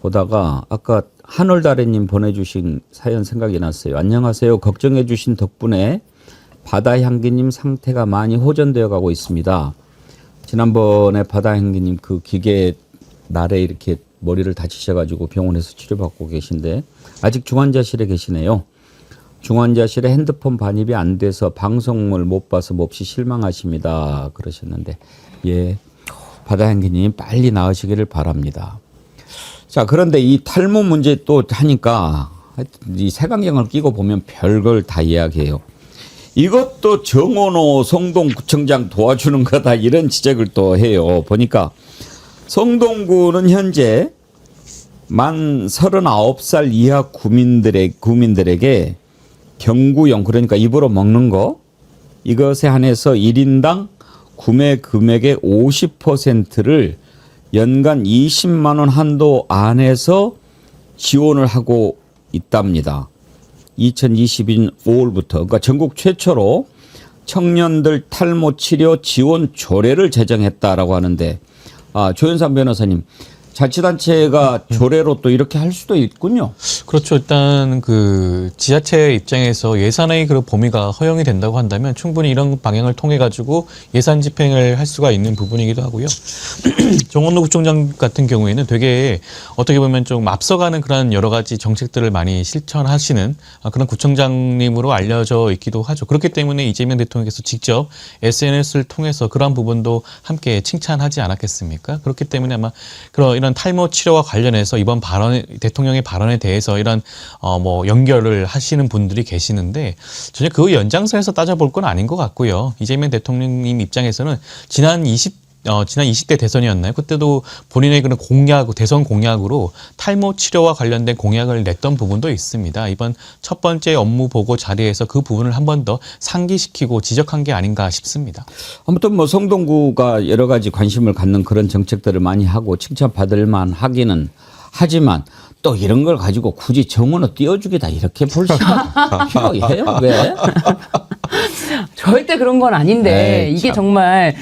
보다가 아까 하늘다래님 보내주신 사연 생각이 났어요. 안녕하세요. 걱정해 주신 덕분에 바다향기님 상태가 많이 호전되어 가고 있습니다. 지난번에 바다향기님 그 기계 날에 이렇게 머리를 다치셔가지고 병원에서 치료받고 계신데 아직 중환자실에 계시네요. 중환자실에 핸드폰 반입이 안 돼서 방송을 못 봐서 몹시 실망하십니다. 그러셨는데 예, 바다향기님 빨리 나으시기를 바랍니다. 자, 그런데 이 탈모 문제 또 하니까 이 색안경을 끼고 보면 별걸 다 이야기해요. 이것도 정원호 성동구청장 도와주는 거다 이런 지적을 또 해요. 보니까 성동구는 현재 만 39살 이하 구민들에게 경구용 그러니까 입으로 먹는 거 이것에 한해서 1인당 구매 금액의 50%를 연간 20만 원 한도 안에서 지원을 하고 있답니다. 2022년 5월부터 그러니까 전국 최초로 청년들 탈모 치료 지원 조례를 제정했다라고 하는데 조현상 변호사님 자치단체가 조례로 또 이렇게 할 수도 있군요. 그렇죠. 일단 그 지자체 입장에서 예산의 그 범위가 허용이 된다고 한다면 충분히 이런 방향을 통해 가지고 예산 집행을 할 수가 있는 부분이기도 하고요. 정원호 구청장 같은 경우에는 되게 어떻게 보면 좀 앞서가는 그런 여러 가지 정책들을 많이 실천하시는 그런 구청장님으로 알려져 있기도 하죠. 그렇기 때문에 이재명 대통령께서 직접 SNS를 통해서 그러한 부분도 함께 칭찬하지 않았겠습니까? 그렇기 때문에 아마 이런 탈모 치료와 관련해서 이번 대통령의 발언에 대해서 이런 뭐 연결을 하시는 분들이 계시는데 전혀 그 연장선에서 따져볼 건 아닌 것 같고요. 이재명 대통령님 입장에서는 지난 20대 대선이었나요? 그때도 본인의 그런 대선 공약으로 탈모 치료와 관련된 공약을 냈던 부분도 있습니다. 이번 첫 번째 업무 보고 자리에서 그 부분을 한 번 더 상기시키고 지적한 게 아닌가 싶습니다. 아무튼 뭐 성동구가 여러 가지 관심을 갖는 그런 정책들을 많이 하고 칭찬받을 만하기는 하지만 또 이런 걸 가지고 굳이 정원을 띄워주기다 이렇게 볼 필요해요? 왜? 절대 그런 건 아닌데 에이, 이게 참. 정말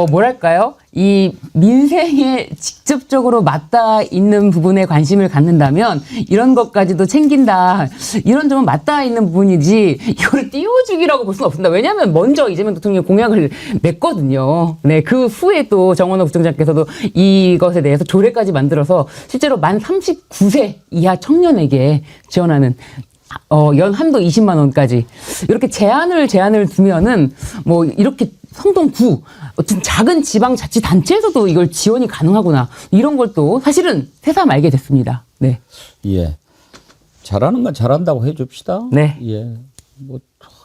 뭐랄까요? 이 민생에 직접적으로 맞닿아 있는 부분에 관심을 갖는다면 이런 것까지도 챙긴다. 이런 점은 맞닿아 있는 부분이지 이걸 띄워주기라고 볼 수는 없습니다. 왜냐하면 먼저 이재명 대통령이 공약을 냈거든요. 네, 그 후에 또 정원호 구청장께서도 이것에 대해서 조례까지 만들어서 실제로 만 39세 이하 청년에게 지원하는 연 한도 20만 원까지 이렇게 제한을 두면은 뭐 이렇게 성동구 어떤 작은 지방자치단체에서도 이걸 지원이 가능하구나 이런 걸 또 사실은 새삼 알게 됐습니다. 네. 예. 잘하는 건 잘한다고 해줍시다. 네. 예. 뭐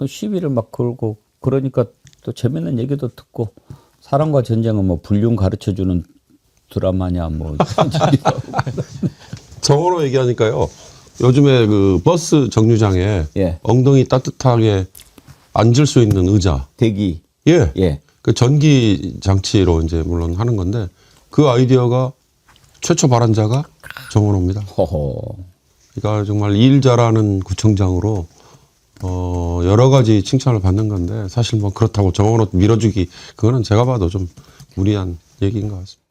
시비를 막 걸고 그러니까 또 재밌는 얘기도 듣고 사랑과 전쟁은 뭐 불륜 가르쳐주는 드라마냐 뭐. 정원호 얘기하니까요. 요즘에 그 버스 정류장에 예. 엉덩이 따뜻하게 앉을 수 있는 의자. 대기. 예. 예. 그 전기 장치로 이제 물론 하는 건데 그 아이디어가 최초 발안자가 정원호입니다. 허허. 그러니까 정말 일 잘하는 구청장으로 여러 가지 칭찬을 받는 건데 사실 뭐 그렇다고 정원호 밀어주기 그거는 제가 봐도 좀 무리한 얘기인 것 같습니다.